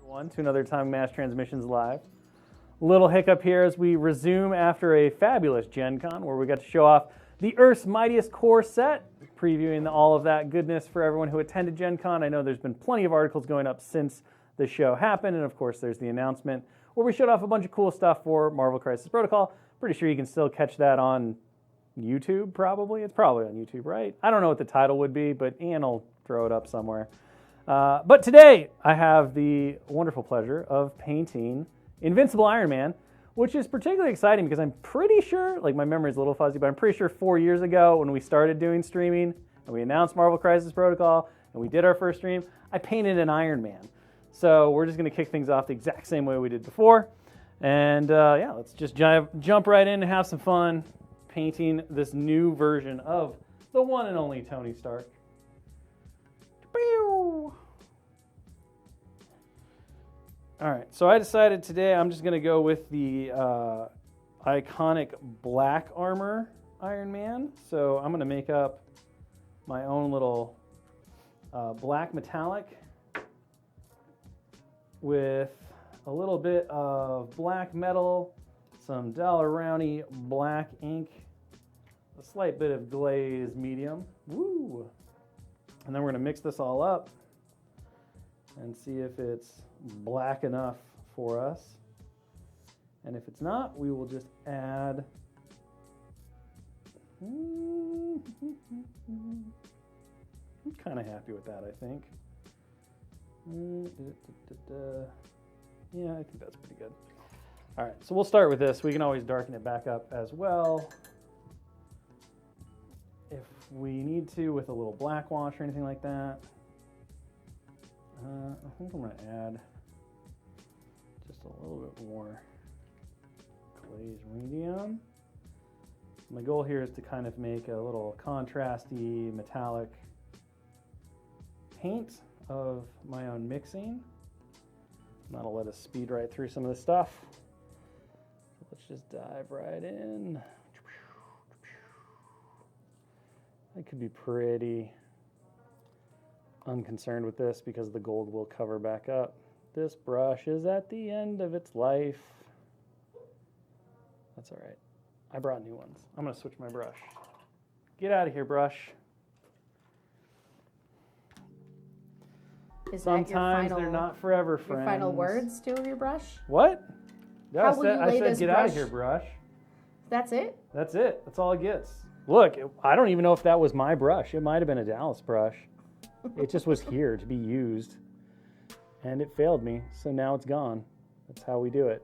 One to another time Mass Transmissions Live. Little hiccup here as we resume after a fabulous Gen Con where we got to show off the Earth's Mightiest Core set, previewing all of that goodness for everyone who attended Gen Con. I know there's been plenty of articles going up since the show happened, and of course there's the announcement where we showed off a bunch of cool stuff for Marvel Crisis Protocol. Pretty sure you can still catch that on YouTube, probably. It's probably on YouTube, right? I don't know what the title would be, but Ian will throw it up somewhere. But today, I have the wonderful pleasure of painting Invincible Iron Man, which is particularly exciting because I'm pretty sure, like my memory is a little fuzzy, but I'm pretty sure 4 years ago when we started doing streaming and we announced Marvel Crisis Protocol and we did our first stream, I painted an Iron Man. So we're just going to kick things off the exact same way we did before. And yeah, let's just jump right in and have some fun painting this new version of the one and only Tony Stark. All right, so I decided today I'm just going to go with the iconic black armor Iron Man. So I'm going to make up my own little black metallic with a little bit of black metal, some Dollar-Rowney black ink, a slight bit of glaze medium. Woo! And then we're going to mix this all up and see if it's black enough for us. And if it's not, we will just add I'm kind of happy with that, I think. Yeah, I think that's pretty good. All right, so we'll start with this. We can always darken it back up as well if we need to with a little black wash or anything like that. I think I'm going to add just a little bit more glaze medium. My goal here is to kind of make a little contrasty metallic paint of my own mixing. That'll let us speed right through some of this stuff. So let's just dive right in. I could be pretty unconcerned with this because the gold will cover back up. This brush is at the end of its life. That's all right. I brought new ones. I'm going to switch my brush. Get out of here, brush. Sometimes they're not forever, friends. Your final words to your brush? What? How will you lay this get brush? Out of here, brush. That's it? That's it. That's all it gets. Look, I don't even know if that was my brush. It might have been a Dallas brush. It just was here to be used. And it failed me, so now it's gone. That's how we do it.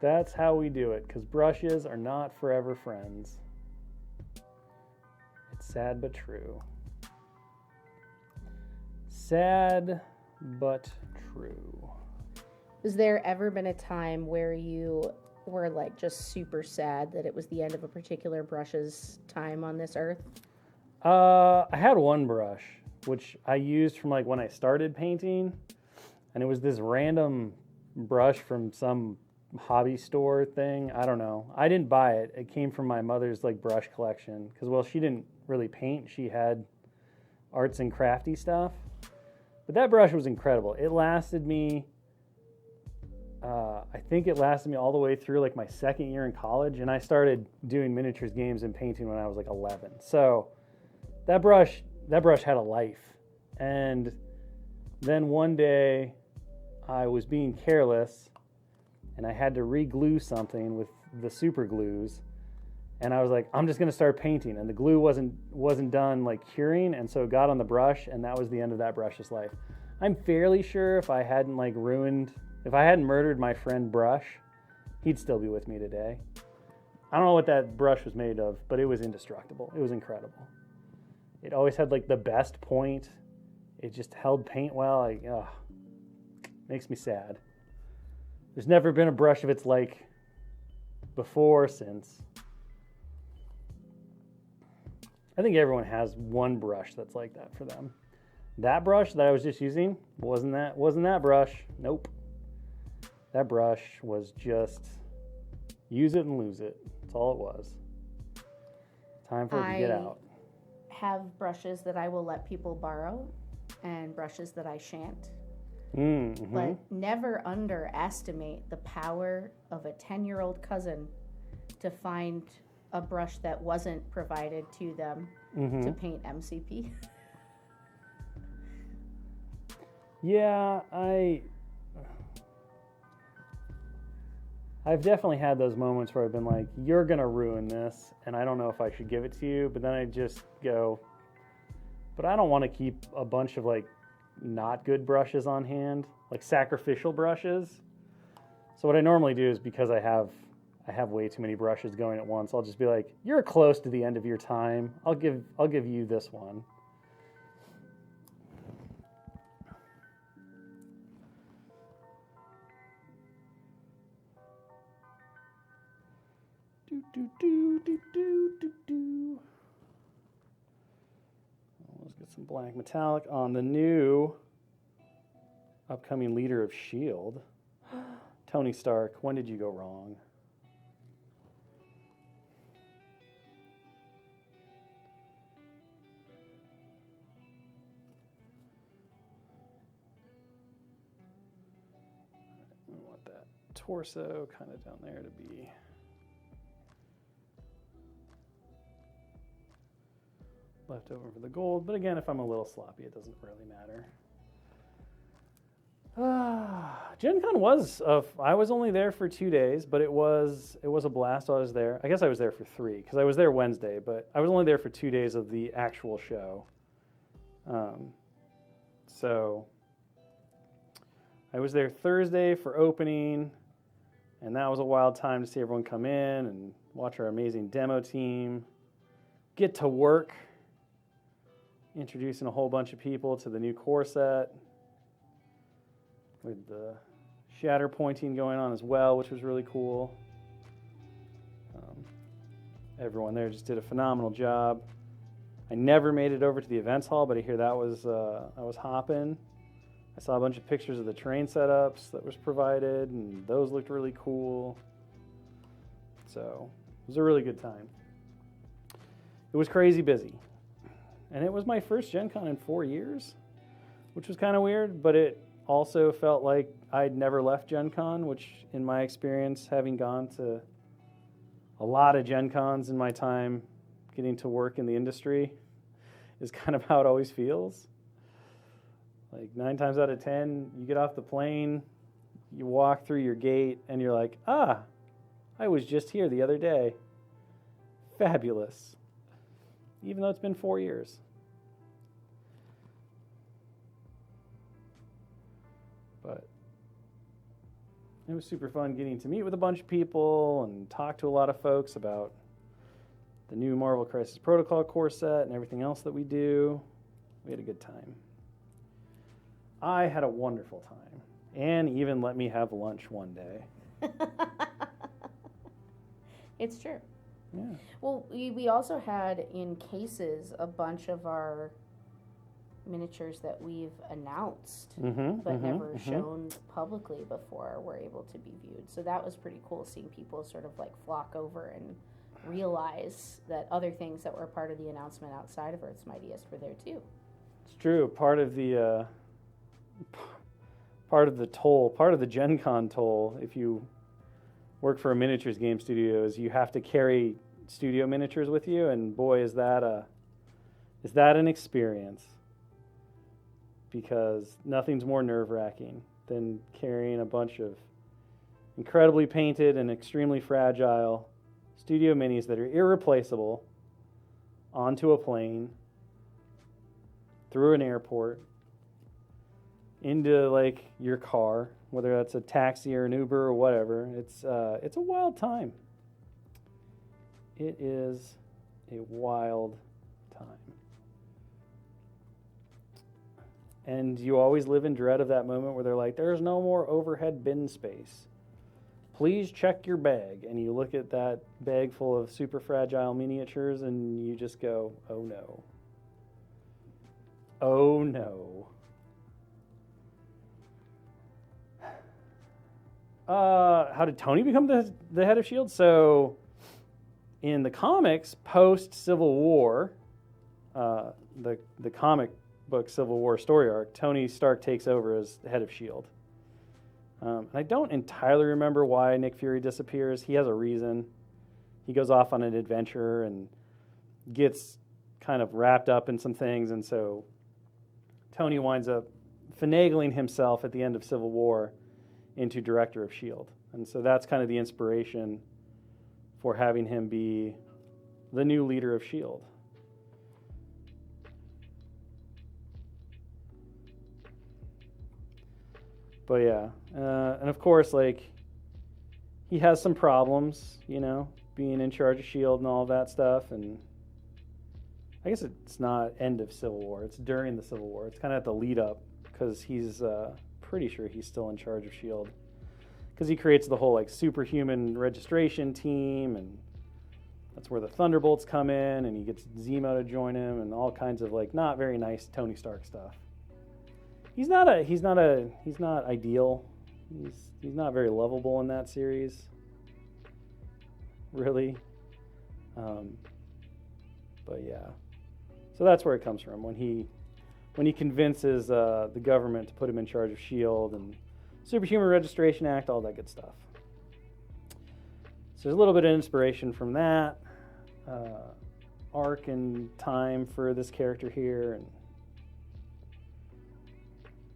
That's how we do it, because brushes are not forever friends. It's sad but true. Sad but true. Has there ever been a time where you were like just super sad that it was the end of a particular brush's time on this earth? I had one brush, which I used from like when I started painting, and it was this random brush from some hobby store thing. I don't know. I didn't buy it. It came from my mother's like brush collection because, well, she didn't really paint. She had arts and crafty stuff. But that brush was incredible. It lasted me, I think it lasted me all the way through like my second year in college, and I started doing miniatures games and painting when I was like 11. So that brush had a life. And then one day I was being careless and I had to re-glue something with the super glues, and I was like, I'm just going to start painting, and the glue wasn't done like curing, and so it got on the brush, and that was the end of that brush's life. I'm fairly sure if I hadn't murdered my friend Brush, he'd still be with me today. I don't know what that brush was made of, but it was indestructible. It was incredible. It always had like the best point. It just held paint well. Like, makes me sad. There's never been a brush of its like before or since. I think everyone has one brush that's like that for them. That brush that I was just using wasn't that brush. Nope. That brush was just use it and lose it. That's all it was. Time for it to get out. have brushes that I will let people borrow and brushes that I shan't. Mm-hmm. But never underestimate the power of a 10-year-old cousin to find a brush that wasn't provided to them to paint MCP. Yeah, I've definitely had those moments where I've been like, you're going to ruin this, and I don't know if I should give it to you, but then I just go, but I don't want to keep a bunch of like not good brushes on hand, like sacrificial brushes. So what I normally do is, because I have way too many brushes going at once, I'll just be like, you're close to the end of your time. I'll give you this one. Let's get some black metallic on the new upcoming leader of S.H.I.E.L.D. Tony Stark, when did you go wrong? I want that torso kind of down there to be left over for the gold, but again, if I'm a little sloppy, it doesn't really matter. Gen Con was, I was only there for 2 days, but it was a blast while I was there. I guess I was there for 3, because I was there Wednesday, but I was only there for 2 days of the actual show. So I was there Thursday for opening, and that was a wild time to see everyone come in and watch our amazing demo team get to work, introducing a whole bunch of people to the new core set with the shatter pointing going on as well, which was really cool. Everyone there just did a phenomenal job. I never made it over to the events hall, but I hear that was hopping. I saw a bunch of pictures of the train setups that was provided, and those looked really cool. So it was a really good time. It was crazy busy. And it was my first Gen Con in 4 years, which was kind of weird, but it also felt like I'd never left Gen Con, which in my experience, having gone to a lot of Gen Cons in my time getting to work in the industry, is kind of how it always feels. Like 9 times out of 10, you get off the plane, you walk through your gate, and you're like, I was just here the other day. Fabulous. Even though it's been 4 years. But it was super fun getting to meet with a bunch of people and talk to a lot of folks about the new Marvel Crisis Protocol core set and everything else that we do. We had a good time. I had a wonderful time. Anne even let me have lunch one day. It's true. Yeah. Well, we also had in cases a bunch of our miniatures that we've announced but never shown publicly before were able to be viewed. So that was pretty cool, seeing people sort of like flock over and realize that other things that were part of the announcement outside of Earth's Mightiest were there too. It's true. Part of the toll, part of the Gen Con toll, if you work for a miniatures game studio, is you have to carry studio miniatures with you, and boy, is that an experience, because nothing's more nerve-wracking than carrying a bunch of incredibly painted and extremely fragile studio minis that are irreplaceable onto a plane, through an airport, into like your car, whether that's a taxi or an Uber or whatever. It's a wild time. It is a wild time. And you always live in dread of that moment where they're like, there's no more overhead bin space. Please check your bag. And you look at that bag full of super fragile miniatures and you just go, oh no. Oh no. How did Tony become the head of S.H.I.E.L.D.? So in the comics, post-Civil War, the comic book Civil War story arc, Tony Stark takes over as the head of S.H.I.E.L.D. And I don't entirely remember why Nick Fury disappears. He has a reason. He goes off on an adventure and gets kind of wrapped up in some things, and so Tony winds up finagling himself at the end of Civil War into director of S.H.I.E.L.D. And so that's kind of the inspiration for having him be the new leader of S.H.I.E.L.D. But yeah, and of course, like, he has some problems, you know, being in charge of S.H.I.E.L.D. and all that stuff, and I guess it's not end of Civil War, it's during the Civil War. It's kind of at the lead up, because he's pretty sure he's still in charge of S.H.I.E.L.D. Because he creates the whole, like, superhuman registration team, and that's where the Thunderbolts come in, and he gets Zemo to join him, and all kinds of, like, not very nice Tony Stark stuff. He's not ideal. He's not very lovable in that series, really. But yeah, so that's where it comes from, when he convinces the government to put him in charge of S.H.I.E.L.D. and Superhuman Registration Act, all that good stuff. So there's a little bit of inspiration from that arc and time for this character here, and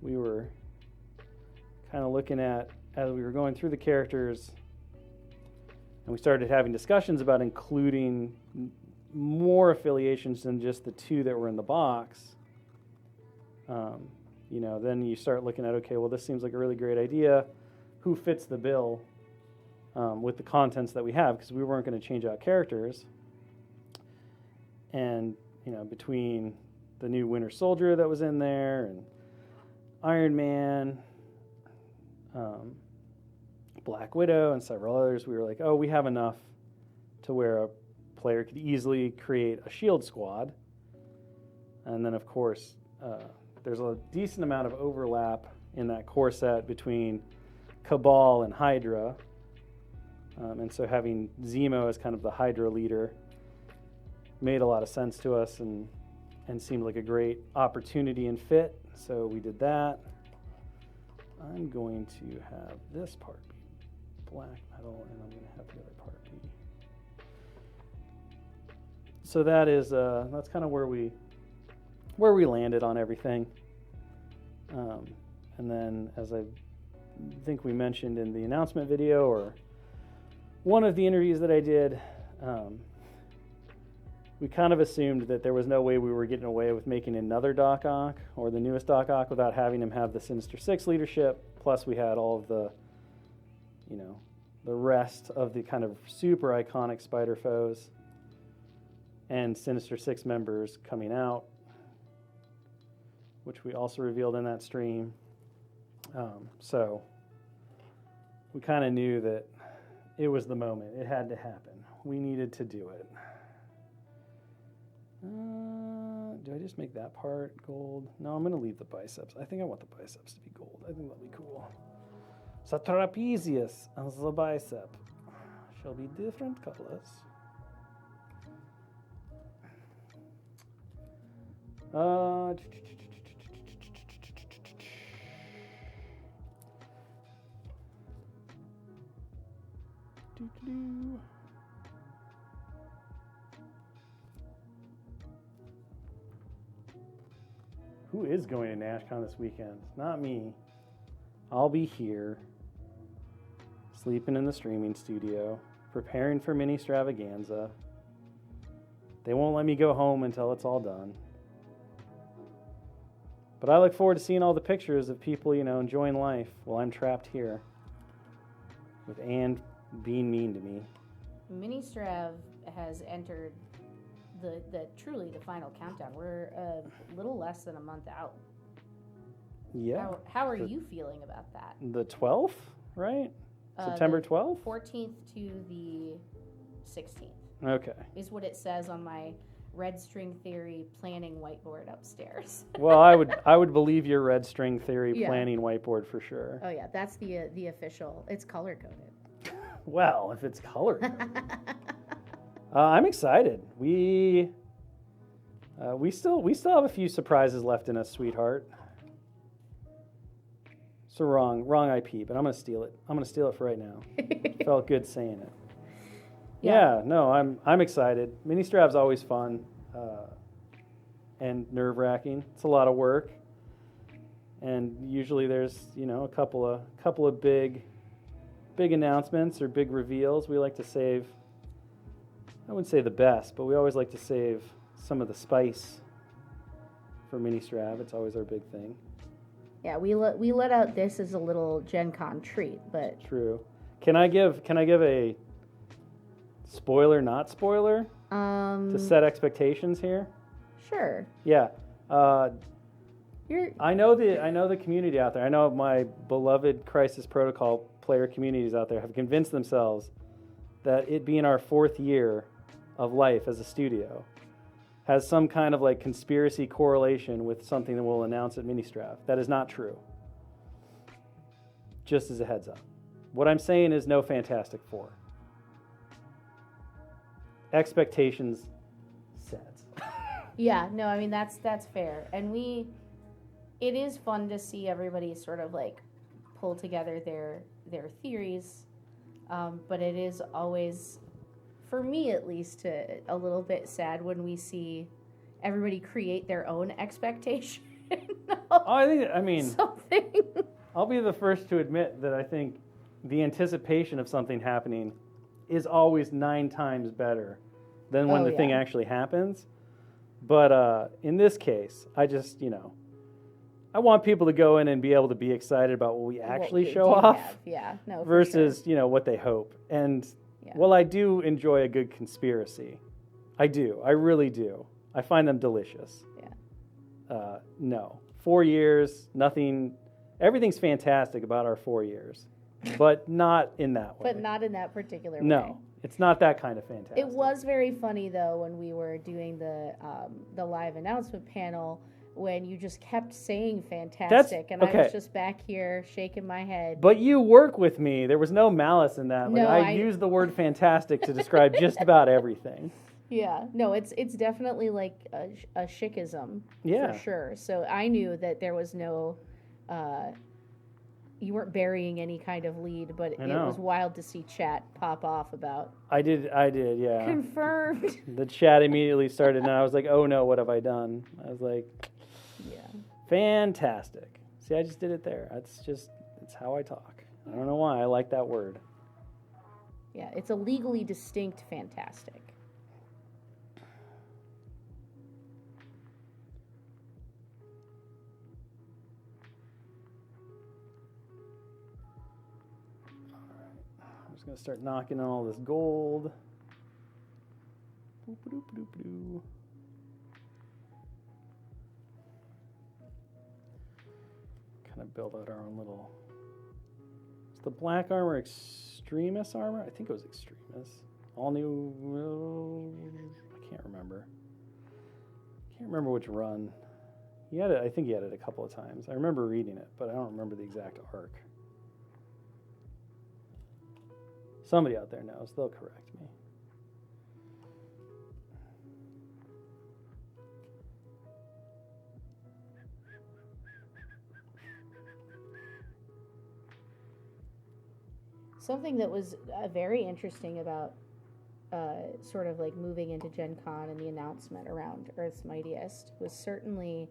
we were kind of looking at, as we were going through the characters, and we started having discussions about including more affiliations than just the two that were in the box. You know, then you start looking at, okay, well, this seems like a really great idea. Who fits the bill with the contents that we have? Because we weren't going to change out characters. And, you know, between the new Winter Soldier that was in there, and Iron Man, Black Widow, and several others, we were like, oh, we have enough to where a player could easily create a S.H.I.E.L.D. squad. And then, of course, there's a decent amount of overlap in that core set between Cabal and Hydra. And so having Zemo as kind of the Hydra leader made a lot of sense to us and seemed like a great opportunity and fit. So we did that. I'm going to have this part be black metal, and I'm going to have the other part be. So that is that's kind of where we landed on everything. And then, as I think we mentioned in the announcement video, or one of the interviews that I did, we kind of assumed that there was no way we were getting away with making another Doc Ock, or the newest Doc Ock, without having him have the Sinister Six leadership. Plus, we had all of the, you know, the rest of the kind of super iconic Spider foes and Sinister Six members coming out, which we also revealed in that stream. So we kind of knew that it was the moment. It had to happen. We needed to do it. Do I just make that part gold? No, I'm going to leave the biceps. I think I want the biceps to be gold. I think that'll be cool. So trapezius and the bicep shall be different colors. Who is going to NashCon this weekend? Not me. I'll be here, sleeping in the streaming studio, preparing for Mini-stravaganza. They won't let me go home until it's all done. But I look forward to seeing all the pictures of people, you know, enjoying life while I'm trapped here with Anne being mean to me. Mini-strav has entered the truly the final countdown. We're a little less than a month out. Yeah. How are you feeling about that? The 12th, right? September 12th? 14th to the 16th. Okay. Is what it says on my Red String Theory planning whiteboard upstairs. Well, I would believe your Red String Theory planning whiteboard for sure. Oh yeah, that's the official. It's color coded. Well, if it's color coded. I'm excited. We We still have a few surprises left in us, sweetheart. So wrong IP, but I'm gonna steal it. I'm gonna steal it for right now. Felt good saying it. Yeah, no, I'm excited. Mini-strav's always fun and nerve-wracking. It's a lot of work, and usually there's a couple of big announcements or big reveals. We like to save. I wouldn't say the best, but we always like to save some of the spice for Mini-strav. It's always our big thing. Yeah, we let out this as a little Gen Con treat, but True. Can I give a spoiler, not spoiler, to set expectations here? Sure. Yeah. I know the community out there. I know my beloved Crisis Protocol player communities out there have convinced themselves that it being our 4th year of life as a studio has some kind of like conspiracy correlation with something that we'll announce at Mini-strav. That is not true. Just as a heads up. What I'm saying is no Fantastic Four. Expectations set. Yeah, no, I mean that's fair. And it is fun to see everybody sort of like pull together their theories. But it is always, for me at least, a little bit sad when we see everybody create their own expectation. I mean, something. I'll be the first to admit that I think the anticipation of something happening is always 9 times better than when the thing actually happens. But in this case, I just, I want people to go in and be able to be excited about what we actually show off. Yeah, no, versus, what they hope. And while I do enjoy a good conspiracy, I do. I really do. I find them delicious. Yeah. No. 4 years, nothing. Everything's fantastic about our 4 years, but not in that way. But not in that particular way. No, it's not that kind of fantastic. It was very funny though when we were doing the live announcement panel, when you just kept saying fantastic, and I was just back here shaking my head. But you work with me. There was no malice in that. No, I used the word fantastic to describe just about everything. Yeah, no, it's definitely like a chickism, for sure. So I knew that there was no, you weren't burying any kind of lead, but it was wild to see chat pop off about. I did, yeah. Confirmed. The chat immediately started, and I was like, oh no, what have I done? I was like, fantastic. See, I just did it there. It's how I talk. I don't know why. I like that word. Yeah, it's a legally distinct fantastic. I'm just going to start knocking on all this gold. Boop-a-doop-a-doop-a-doo. Kind of build out our own little... Is the black armor Extremis armor? I think it was Extremis. All new... I can't remember. Can't remember which run. He had it. I think he had it a couple of times. I remember reading it, but I don't remember the exact arc. Somebody out there knows. They'll correct me. Something that was very interesting about sort of like moving into Gen Con and the announcement around Earth's Mightiest was certainly,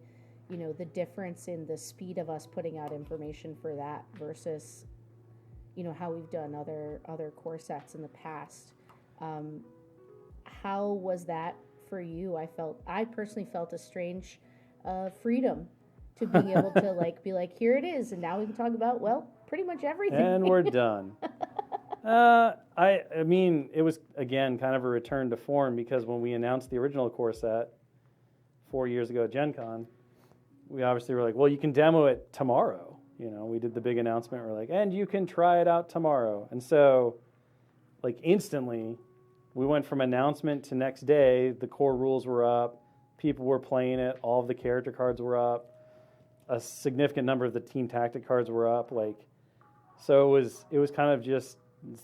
the difference in the speed of us putting out information for that versus, how we've done other core sets in the past. How was that for you? I personally felt a strange freedom to being able to be like, here it is, and now we can talk about, pretty much everything. And we're done. I mean, it was, again, kind of a return to form, because when we announced the original core set 4 years ago at Gen Con, we obviously were like, well, you can demo it tomorrow. We did the big announcement. We're like, and you can try it out tomorrow. And so, instantly, we went from announcement to next day. The core rules were up. People were playing it. All of the character cards were up. A significant number of the team tactic cards were up. So it was kind of just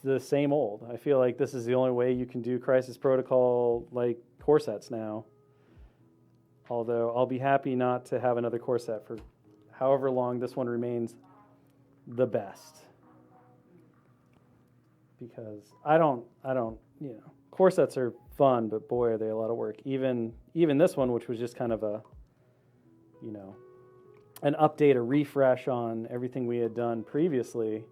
the same old. I feel like this is the only way you can do Crisis Protocol core sets now. Although I'll be happy not to have another core set for however long. This one remains the best. Because I don't, core sets are fun, but boy, are they a lot of work. Even this one, which was just kind of a, an update, a refresh on everything we had done previously.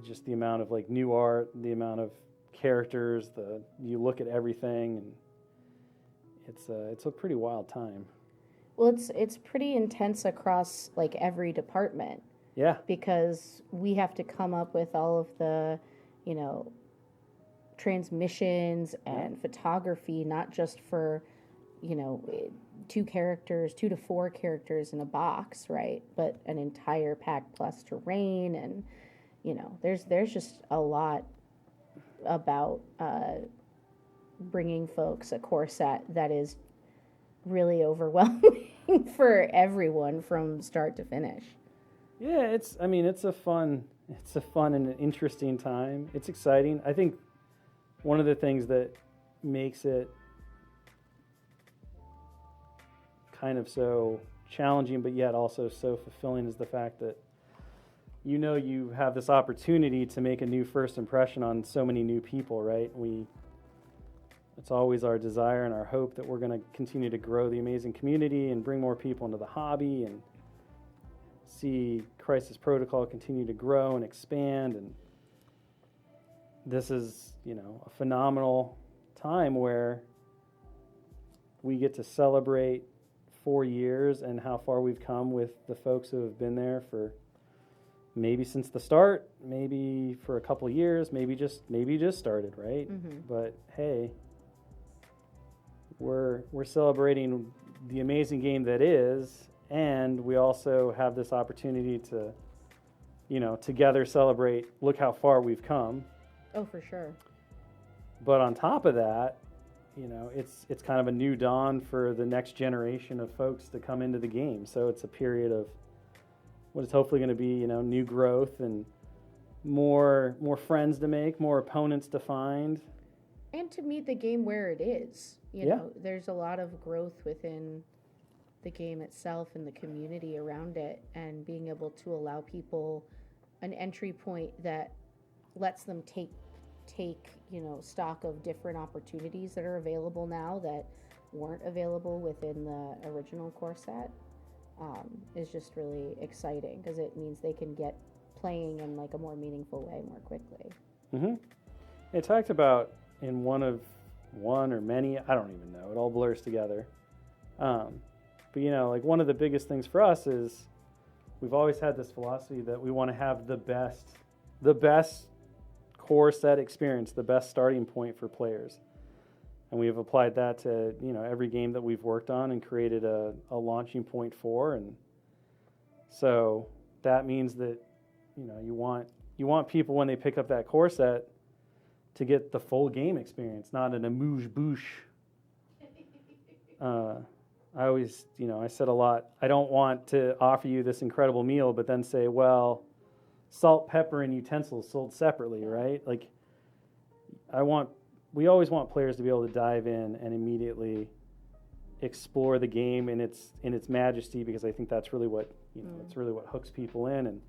Just the amount of like new art, the amount of characters, you look at everything, and it's a pretty wild time. Well, it's pretty intense across like every department. Yeah. Because we have to come up with all of the, transmissions and photography, not just for, 2 to 4 characters in a box, right? But an entire pack plus terrain, and, there's just a lot about bringing folks a core set that is really overwhelming for everyone from start to finish. Yeah, it's a fun and an interesting time. It's exciting. I think one of the things that makes it kind of so challenging, but yet also so fulfilling, is the fact that you have this opportunity to make a new first impression on so many new people, right? It's always our desire and our hope that we're going to continue to grow the amazing community and bring more people into the hobby and see Crisis Protocol continue to grow and expand. And this is, a phenomenal time where we get to celebrate 4 years and how far we've come with the folks who have been there for maybe since the start, maybe for a couple years, maybe just started, right? Mm-hmm. But hey, we're celebrating the amazing game that is. And we also have this opportunity to, together celebrate, look how far we've come. Oh, for sure. But on top of that, it's kind of a new dawn for the next generation of folks to come into the game. So it's a period of what is hopefully going to be, new growth and more friends to make, more opponents to find. And to meet the game where it is. There's a lot of growth within the game itself and the community around it, and being able to allow people an entry point that lets them take stock of different opportunities that are available now that weren't available within the original core set, is just really exciting, because it means they can get playing in like a more meaningful way more quickly. Mm-hmm. It talked about in one or many, I don't even know, it all blurs together. But like one of the biggest things for us is we've always had this philosophy that we want to have the best core set experience, the best starting point for players. And we have applied that to, every game that we've worked on and created a launching point for. And so that means that, you want people when they pick up that core set to get the full game experience, not an amuse-bouche. I always, I said a lot, I don't want to offer you this incredible meal, but then say, well, salt, pepper, and utensils sold separately, right? Like, we always want players to be able to dive in and immediately explore the game in its majesty, because I think that's really what, it's really what hooks people in and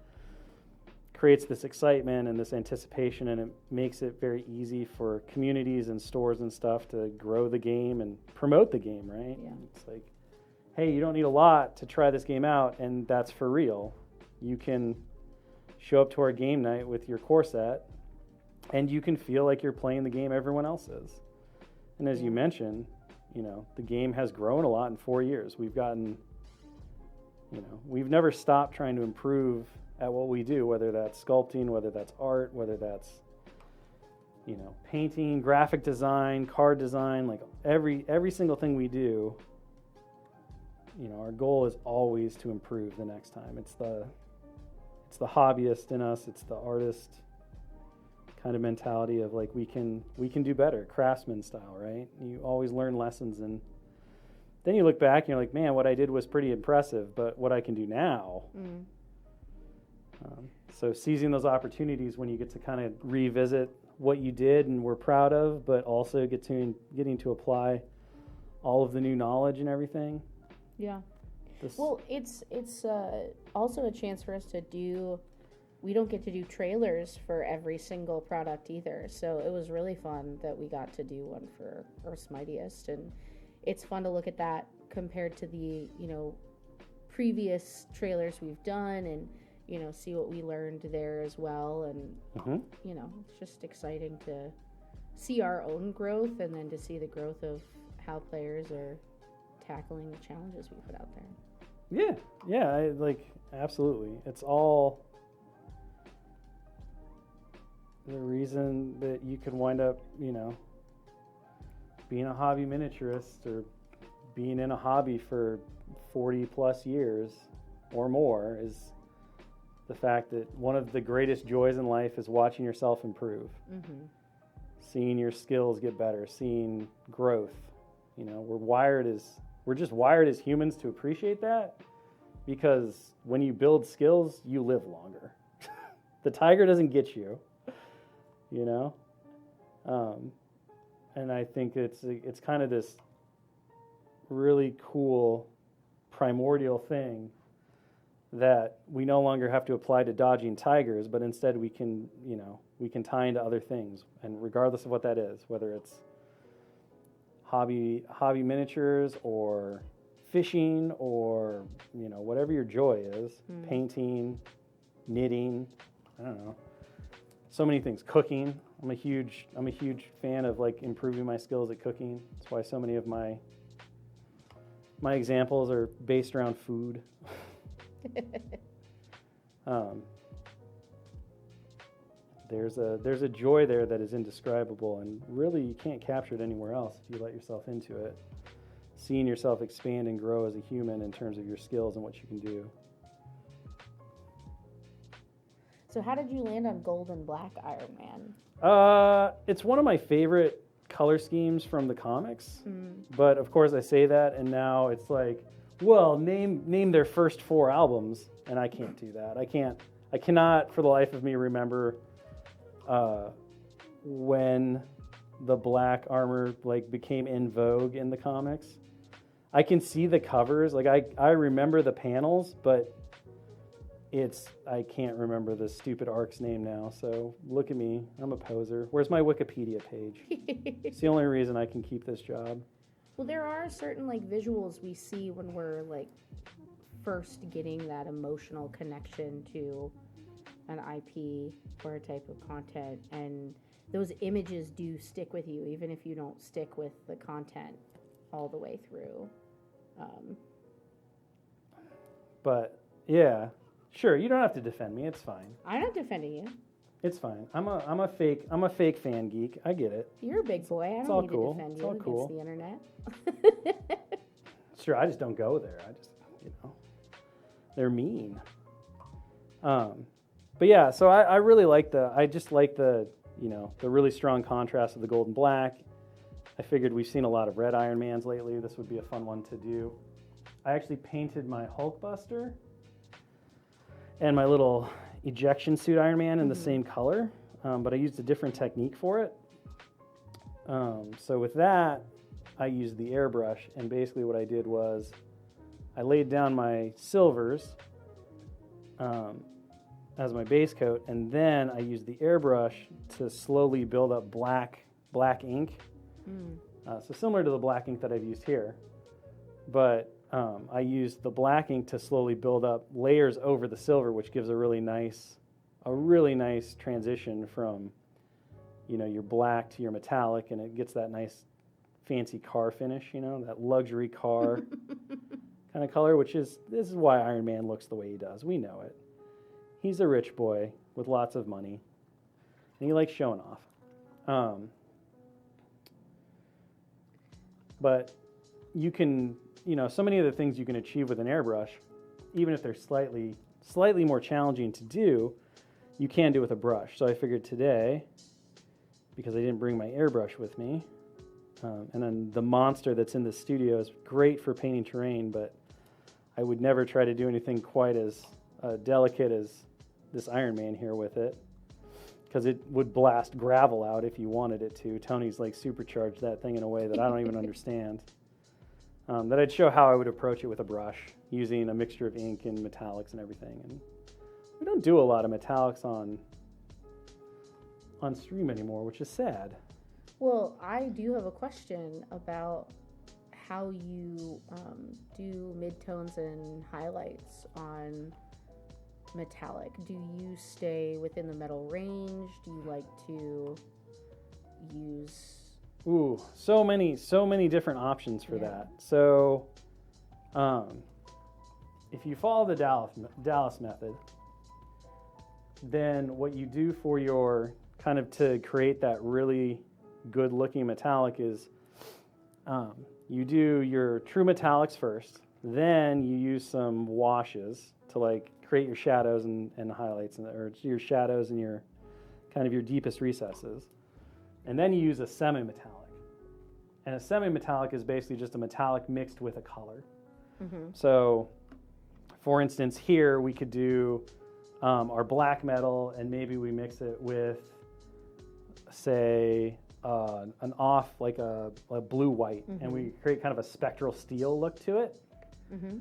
creates this excitement and this anticipation, and it makes it very easy for communities and stores and stuff to grow the game and promote the game, right? Yeah. It's like, hey, you don't need a lot to try this game out, and that's for real. You can show up to our game night with your core set, and you can feel like you're playing the game everyone else is. And as you mentioned, the game has grown a lot in 4 years. We've gotten, we've never stopped trying to improve at what we do, whether that's sculpting, whether that's art, whether that's, painting, graphic design, card design, like every single thing we do, our goal is always to improve the next time. It's the hobbyist in us, it's the artist kind of mentality of like, we can do better, craftsman style, right? You always learn lessons, and then you look back and you're like, man, what I did was pretty impressive, but what I can do now. So seizing those opportunities when you get to kind of revisit what you did and were proud of, but also getting to apply all of the new knowledge and everything. Yeah. Well, it's also a chance for us to do. We don't get to do trailers for every single product either, so it was really fun that we got to do one for Earth's Mightiest, and it's fun to look at that compared to the previous trailers we've done, and see what we learned there as well, and it's just exciting to see our own growth, and then to see the growth of how players are tackling the challenges we put out there. Yeah, absolutely. It's all the reason that you can wind up, being a hobby miniaturist or being in a hobby for 40 plus years or more is the fact that one of the greatest joys in life is watching yourself improve. Mm-hmm. Seeing your skills get better, seeing growth. We're just wired as humans to appreciate that, because when you build skills, you live longer. The tiger doesn't get you, and I think it's kind of this really cool primordial thing that we no longer have to apply to dodging tigers, but instead we can tie into other things, and regardless of what that is, whether it's hobby miniatures or fishing or whatever your joy is, painting, knitting, I don't know, so many things, cooking. I'm a huge fan of improving my skills at cooking. That's why so many of my examples are based around food. There's a joy there that is indescribable, and really you can't capture it anywhere else if you let yourself into it. Seeing yourself expand and grow as a human in terms of your skills and what you can do. So how did you land on gold and black Iron Man? It's one of my favorite color schemes from the comics. But of course I say that, and now it's name their first 4 albums, and I can't do that. I cannot for the life of me remember when the black armor became in vogue in the comics. I can see the covers, I remember the panels, but I can't remember the stupid arc's name now, so look at me, I'm a poser. Where's my Wikipedia page? It's the only reason I can keep this job. Well, there are certain visuals we see when we're first getting that emotional connection to an IP or a type of content, and those images do stick with you even if you don't stick with the content all the way through. But yeah, sure, you don't have to defend me. It's fine. I'm not defending you. It's fine. I'm a fake fan geek. I get it. You're a big boy. I don't need to defend you against the internet. Sure, I just don't go there. I just, they're mean. But yeah, so I really like the really strong contrast of the gold and black. I figured we've seen a lot of red Iron Mans lately. This would be a fun one to do. I actually painted my Hulkbuster and my little ejection suit Iron Man in the same color, but I used a different technique for it. So with that, I used the airbrush, and basically what I did was I laid down my silvers as my base coat, and then I used the airbrush to slowly build up black ink. So similar to the black ink that I've used here, but I used the black ink to slowly build up layers over the silver, which gives a really nice transition from your black to your metallic, and it gets that nice fancy car finish, that luxury car kind of color, this is why Iron Man looks the way he does. We know it. He's a rich boy with lots of money, and he likes showing off. But you can, so many of the things you can achieve with an airbrush, even if they're slightly more challenging to do, you can do with a brush. So I figured today, because I didn't bring my airbrush with me, and then the monster that's in the studio is great for painting terrain, but I would never try to do anything quite as delicate as this Iron Man here with it, because it would blast gravel out if you wanted it to. Tony's supercharged that thing in a way that I don't even understand. that I'd show how I would approach it with a brush using a mixture of ink and metallics and everything. And we don't do a lot of metallics on stream anymore, which is sad. Well, I do have a question about how you do midtones and highlights on metallic. Do you stay within the metal range? Do you like to use... Ooh, so many different options for that. So, if you follow the Dallas method, then what you do for your kind of to create that really good looking metallic is you do your true metallics first, then you use some washes to like create your shadows and highlights, or your shadows and your kind of your deepest recesses. And then you use a semi-metallic. And a semi-metallic is basically just a metallic mixed with a color. Mm-hmm. So, for instance, here we could do our black metal, and maybe we mix it with, say, an off, like a blue-white, mm-hmm. and we create kind of a spectral steel look to it. Mm-hmm.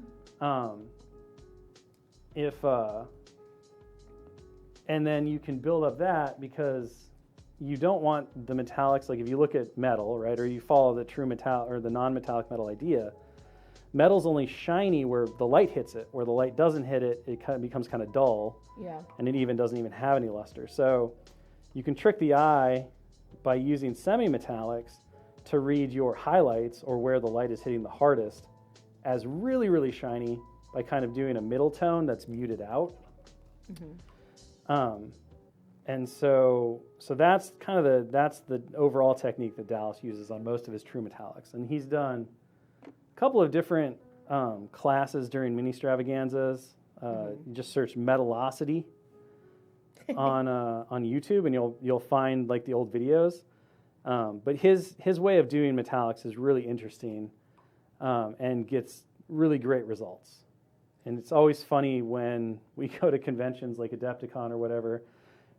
And then you can build up that, because you don't want the metallics, like if you look at metal, right, or you follow the true metal or the non-metallic metal idea, metal's only shiny where the light hits it. Where the light doesn't hit it, it kind of becomes kind of dull. Yeah. And it doesn't even have any luster. So you can trick the eye by using semi-metallics to read your highlights, or where the light is hitting the hardest, as really, really shiny by kind of doing a middle tone that's muted out. Mm-hmm. And so that's kind of the overall technique that Dallas uses on most of his true metallics. And he's done a couple of different classes during Mini-stravaganzas. You just search metallosity on YouTube, and you'll find like the old videos. But his way of doing metallics is really interesting, and gets really great results. And it's always funny when we go to conventions like Adepticon or whatever,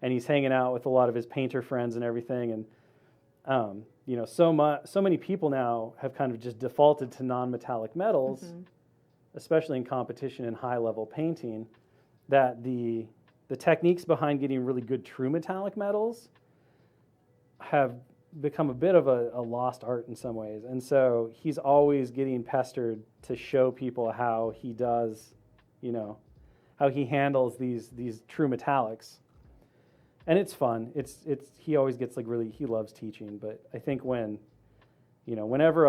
and he's hanging out with a lot of his painter friends and everything. And so many people now have kind of just defaulted to non-metallic metals, mm-hmm. especially in competition and high-level painting, that the techniques behind getting really good true metallic metals have become a bit of a lost art in some ways. And so he's always getting pestered to show people how he does, how he handles these true metallics. And it's fun. He always gets he loves teaching. But I think whenever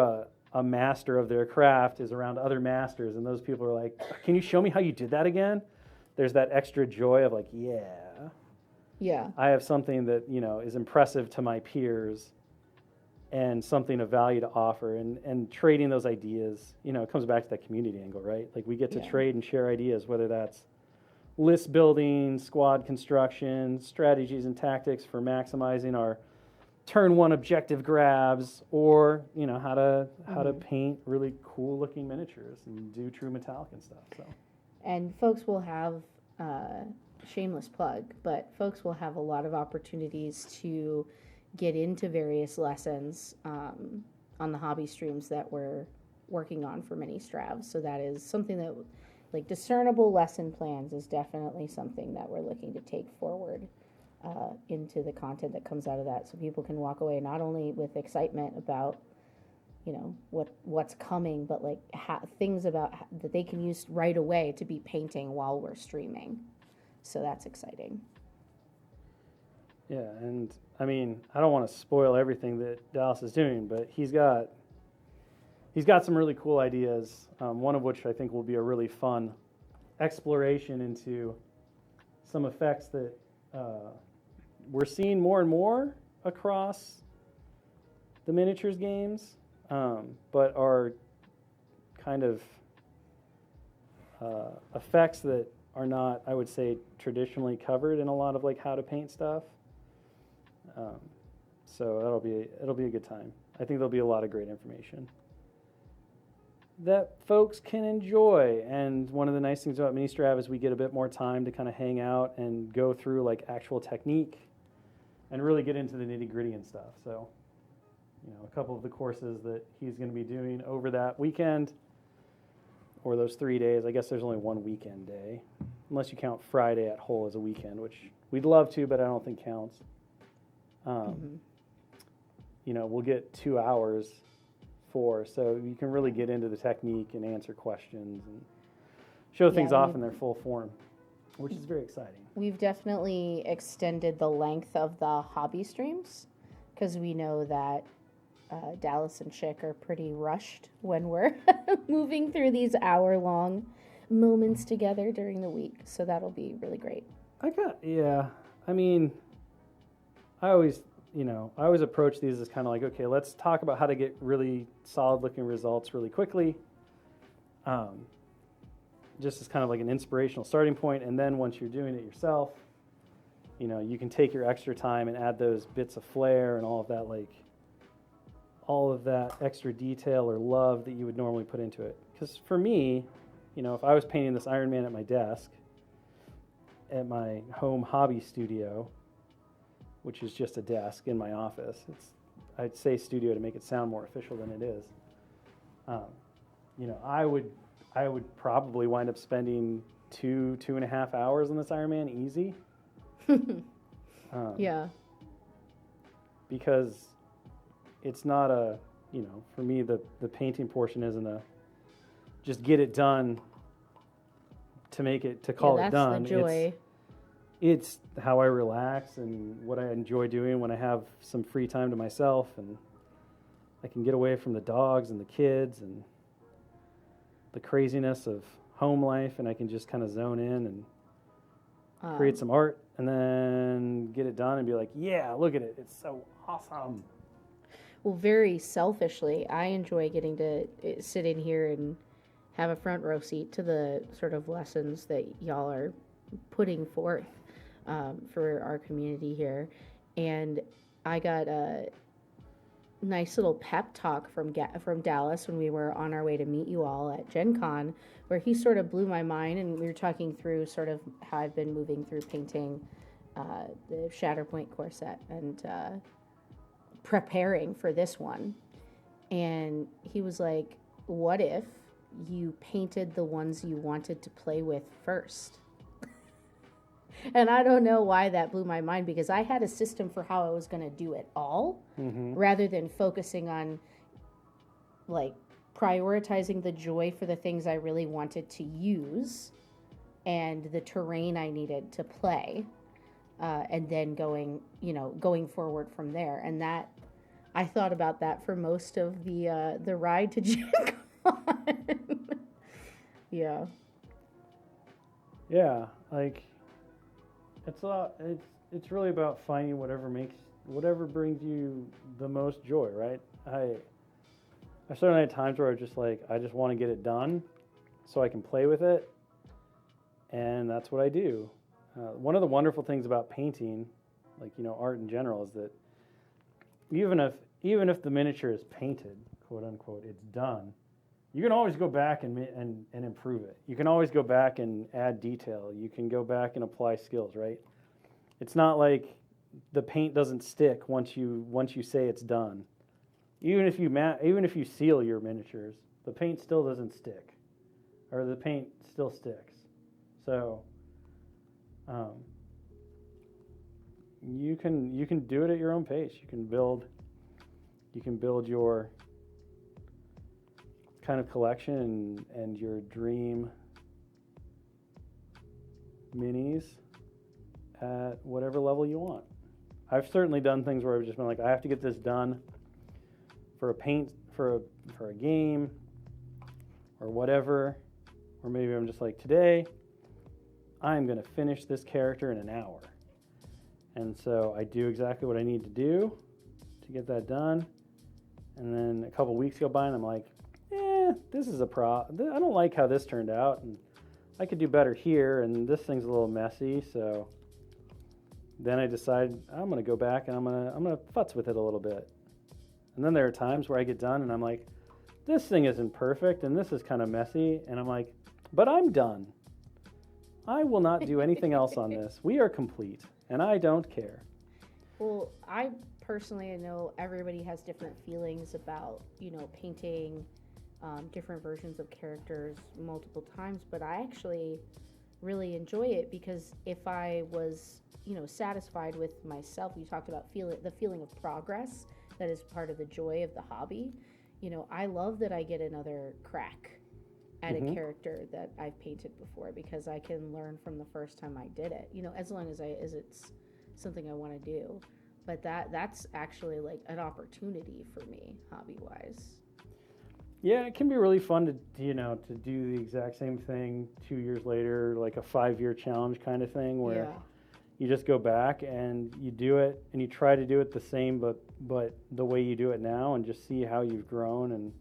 a master of their craft is around other masters, and those people are like, "Can you show me how you did that again?" There's that extra joy of yeah, I have something that is impressive to my peers, and something of value to offer, and trading those ideas. It comes back to that community angle, right? Like we get to trade and share ideas, whether that's list building, squad construction, strategies and tactics for maximizing our turn one objective grabs, or how to paint really cool looking miniatures and do true metallic and stuff. So, and folks will have shameless plug, but folks will have a lot of opportunities to get into various lessons on the hobby streams that we're working on for Mini-Stravs. So that is something that, like, discernible lesson plans is definitely something that we're looking to take forward into the content that comes out of that, so people can walk away not only with excitement about what's coming, but like things about that they can use right away to be painting while we're streaming. So that's exciting. Yeah, and I mean, I don't want to spoil everything that Dallas is doing, but he's got some really cool ideas, one of which I think will be a really fun exploration into some effects that we're seeing more and more across the miniatures games, but are kind of effects that are not, I would say, traditionally covered in a lot of like how to paint stuff. So it'll be a good time. I think there'll be a lot of great information that folks can enjoy. And one of the nice things about Mini-Strav is we get a bit more time to kind of hang out and go through like actual technique and really get into the nitty-gritty and stuff. So, couple of the courses that he's going to be doing over that weekend, or those 3 days. I guess there's only one weekend day, unless you count Friday at Hull as a weekend, which we'd love to, but I don't think counts. You know, we'll get 2 hours so you can really get into the technique and answer questions and show things off in their full form, which is very exciting. We've definitely extended the length of the hobby streams because we know that Dallas and Chick are pretty rushed when we're moving through these hour-long moments together during the week. So that'll be really great. I mean, I always approach these as kind of like, okay, let's talk about how to get really solid-looking results really quickly. Just as kind of like an inspirational starting point, and then once you're doing it yourself, you know, you can take your extra time and add those bits of flair and all of that extra detail or love that you would normally put into it. Because for me, you know, if I was painting this Iron Man at my desk, at my home hobby studio, which is just a desk in my office, I'd say studio to make it sound more official than it is. You know, I would probably wind up spending 2.5 hours on this Iron Man easy. Yeah. Because it's not for me, the painting portion isn't just get it done to call it done. That's the joy. It's how I relax and what I enjoy doing when I have some free time to myself, and I can get away from the dogs and the kids and the craziness of home life, and I can just kind of zone in and create some art and then get it done and be like, yeah, look at it. It's so awesome. Well, very selfishly, I enjoy getting to sit in here and have a front row seat to the sort of lessons that y'all are putting forth for our community here. And I got a nice little pep talk from Dallas when we were on our way to meet you all at Gen Con, where he sort of blew my mind, and we were talking through sort of how I've been moving through painting the Shatterpoint core set and preparing for this one. And he was like, what if you painted the ones you wanted to play with first? And I don't know why that blew my mind, because I had a system for how I was going to do it all, rather than focusing on like prioritizing the joy for the things I really wanted to use and the terrain I needed to play, and then going forward from there. And that I thought about that for most of the ride to Gen Con. Yeah. Yeah, like it's really about finding whatever brings you the most joy, right? I certainly had times where I just want to get it done so I can play with it, and that's what I do. One of the wonderful things about painting, like, you know, art in general, is that even if the miniature is painted, quote unquote, it's done, you can always go back and improve it. You can always go back and add detail. You can go back and apply skills, right? It's not like the paint doesn't stick once you say it's done. Even if you seal your miniatures, the paint still doesn't stick, or the paint still sticks. So you can do it at your own pace. You can build your kind of collection and your dream minis at whatever level you want. I've certainly done things where I've just been like, I have to get this done for a game or whatever, or maybe I'm just like, today I'm going to finish this character in an hour, and so I do exactly what I need to do to get that done, and then a couple weeks go by and I'm like, this is I don't like how this turned out, and I could do better here, and this thing's a little messy. So then I decide I'm going to go back and I'm going to futz with it a little bit. And then there are times where I get done and I'm like, this thing isn't perfect and this is kind of messy, and I'm like, but I'm done. I will not do anything else on this. We are complete, and I don't care. Well, I personally, I know everybody has different feelings about, painting different versions of characters multiple times, but I actually really enjoy it because if I was, satisfied with myself, you talked about the feeling of progress that is part of the joy of the hobby. I love that I get another crack at a character that I've painted before because I can learn from the first time I did it, as long as it's something I want to do. But that's actually like an opportunity for me hobby-wise. Yeah, it can be really fun to to do the exact same thing 2 years later, like a 5-year challenge kind of thing where you just go back and you do it and you try to do it the same but the way you do it now and just see how you've grown. And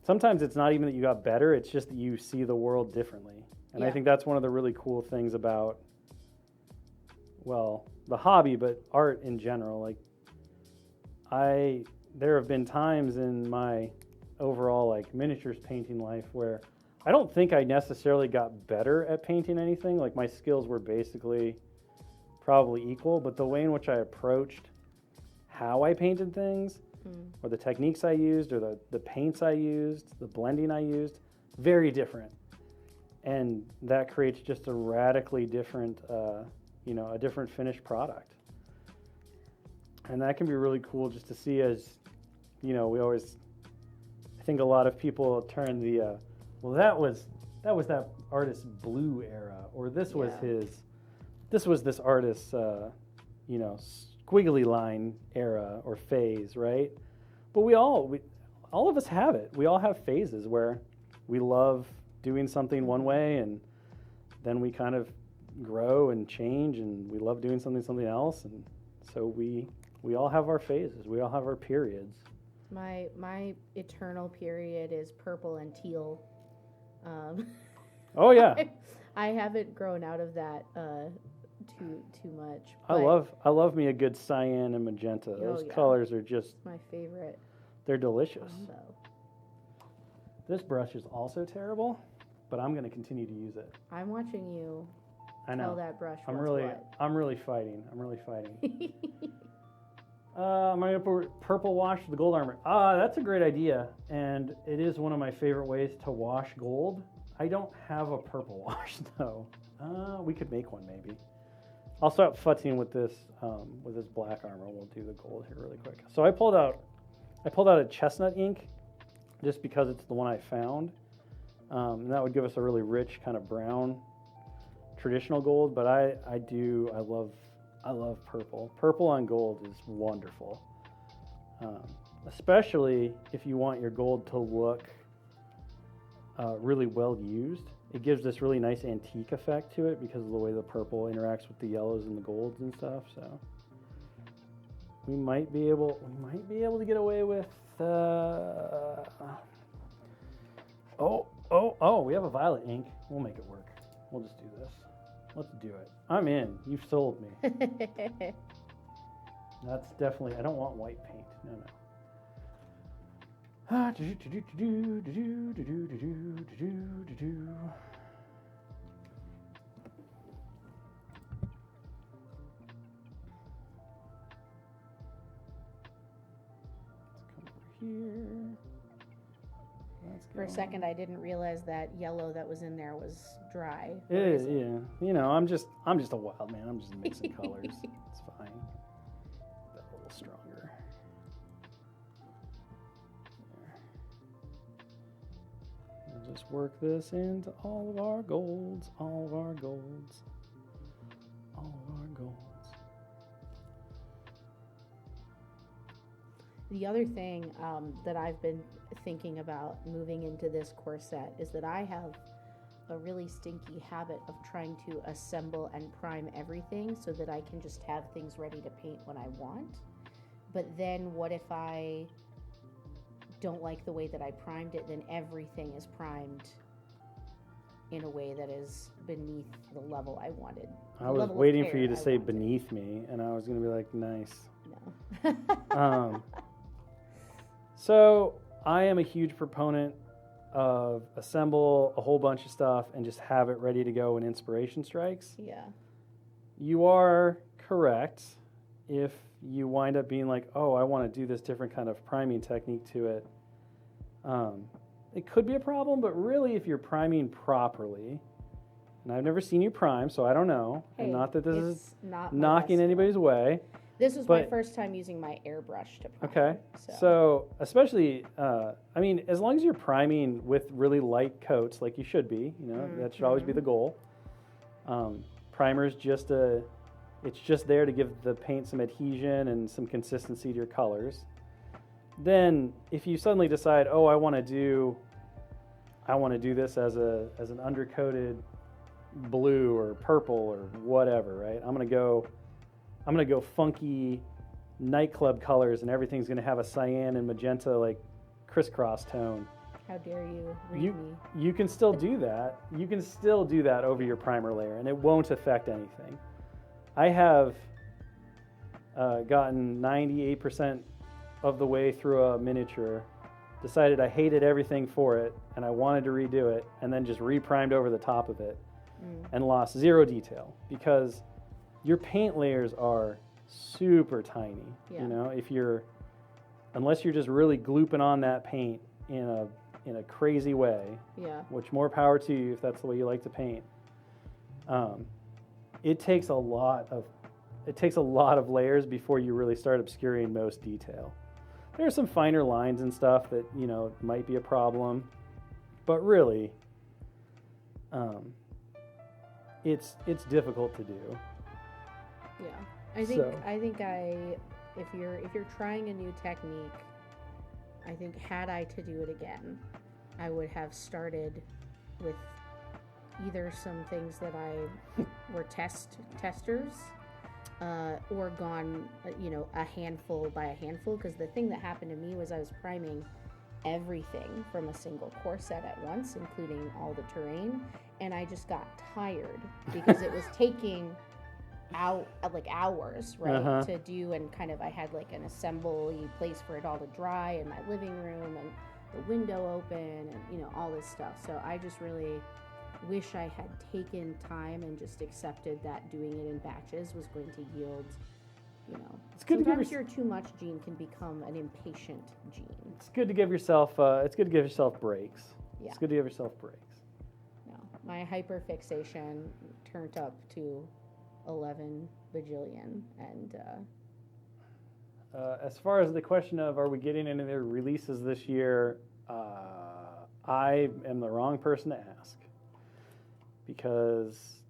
sometimes it's not even that you got better, it's just that you see the world differently. And I think that's one of the really cool things about, well, the hobby, but art in general. Like there have been times in my overall like miniatures painting life where I don't think I necessarily got better at painting anything. Like my skills were basically probably equal, but the way in which I approached how I painted things or the techniques I used or the paints I used, the blending I used, very different. And that creates just a radically different, a different finished product. And that can be really cool just to see as, I think a lot of people turn the, that was that artist's blue era, or this was this artist's, squiggly line era or phase, right? But all of us have it. We all have phases where we love doing something one way and then we kind of grow and change and we love doing something else. And so we all have our phases. We all have our periods. My eternal period is purple and teal. Oh yeah. I haven't grown out of that too much. I love me a good cyan and magenta. Those colors are just my favorite. They're delicious. This brush is also terrible, but I'm going to continue to use it. I'm watching you. I know. Tell that brush. I'm really fighting. I'm going to put purple wash for the gold armor. That's a great idea, and it is one of my favorite ways to wash gold. I don't have a purple wash though. We could make one maybe. I'll start futzing with this black armor. We'll do the gold here really quick. So I pulled out a chestnut ink just because it's the one I found. And that would give us a really rich kind of brown traditional gold, but I love purple. Purple on gold is wonderful. Especially if you want your gold to look really well used. It gives this really nice antique effect to it because of the way the purple interacts with the yellows and the golds and stuff. So we might be able to get away with. We have a violet ink. We'll make it work. We'll just do this. Let's do it. I'm in. You've sold me. That's definitely. I don't want white paint. No. For a second, I didn't realize that yellow that was in there was dry. It is, yeah. I'm just a wild man. I'm just mixing colors. It's fine. That a little stronger. There. We'll just work this into all of our golds. The other thing that I've been thinking about moving into this core set is that I have a really stinky habit of trying to assemble and prime everything so that I can just have things ready to paint when I want. But then what if I don't like the way that I primed it? Then everything is primed in a way that is beneath the level I wanted. I was waiting for you to say beneath me, and I was going to be like, nice. No. So I am a huge proponent of assemble a whole bunch of stuff and just have it ready to go when inspiration strikes. Yeah. You are correct if you wind up being like, oh, I want to do this different kind of priming technique to it, it could be a problem. But really, if you're priming properly, and I've never seen you prime, so I don't know, and not that this is not knocking anybody's way. This was my first time using my airbrush to prime. Okay, so especially, I mean, as long as you're priming with really light coats, like you should be, that should always be the goal. Primer's it's just there to give the paint some adhesion and some consistency to your colors. Then, if you suddenly decide, oh, I want to do this as an undercoated blue or purple or whatever, right? I'm gonna go funky nightclub colors, and everything's gonna have a cyan and magenta like crisscross tone. How dare you read me? You can still do that. You can still do that over your primer layer, and it won't affect anything. I have gotten 98% of the way through a miniature, decided I hated everything for it, and I wanted to redo it, and then just reprimed over the top of it, and lost zero detail, because your paint layers are super tiny. Yeah. Unless you're just really glooping on that paint in a crazy way, yeah, which more power to you if that's the way you like to paint. It takes a lot of layers before you really start obscuring most detail. There are some finer lines and stuff that might be a problem, but really, it's difficult to do. Yeah, if you're trying a new technique, I think had I to do it again, I would have started with either some things that I were testers, or gone a handful by a handful, because the thing that happened to me was I was priming everything from a single core set at once, including all the terrain, and I just got tired because it was taking hours, right, to do, and kind of I had like an assembly place for it all to dry in my living room, and the window open, and all this stuff. So I just really wish I had taken time and just accepted that doing it in batches was going to yield, It's good sometimes your too much gene can become an impatient gene. It's good to give yourself breaks. Yeah. It's good to give yourself breaks. No, my hyperfixation turned up to 11 bajillion, and as far as the question of are we getting any other releases this year, I am the wrong person to ask, because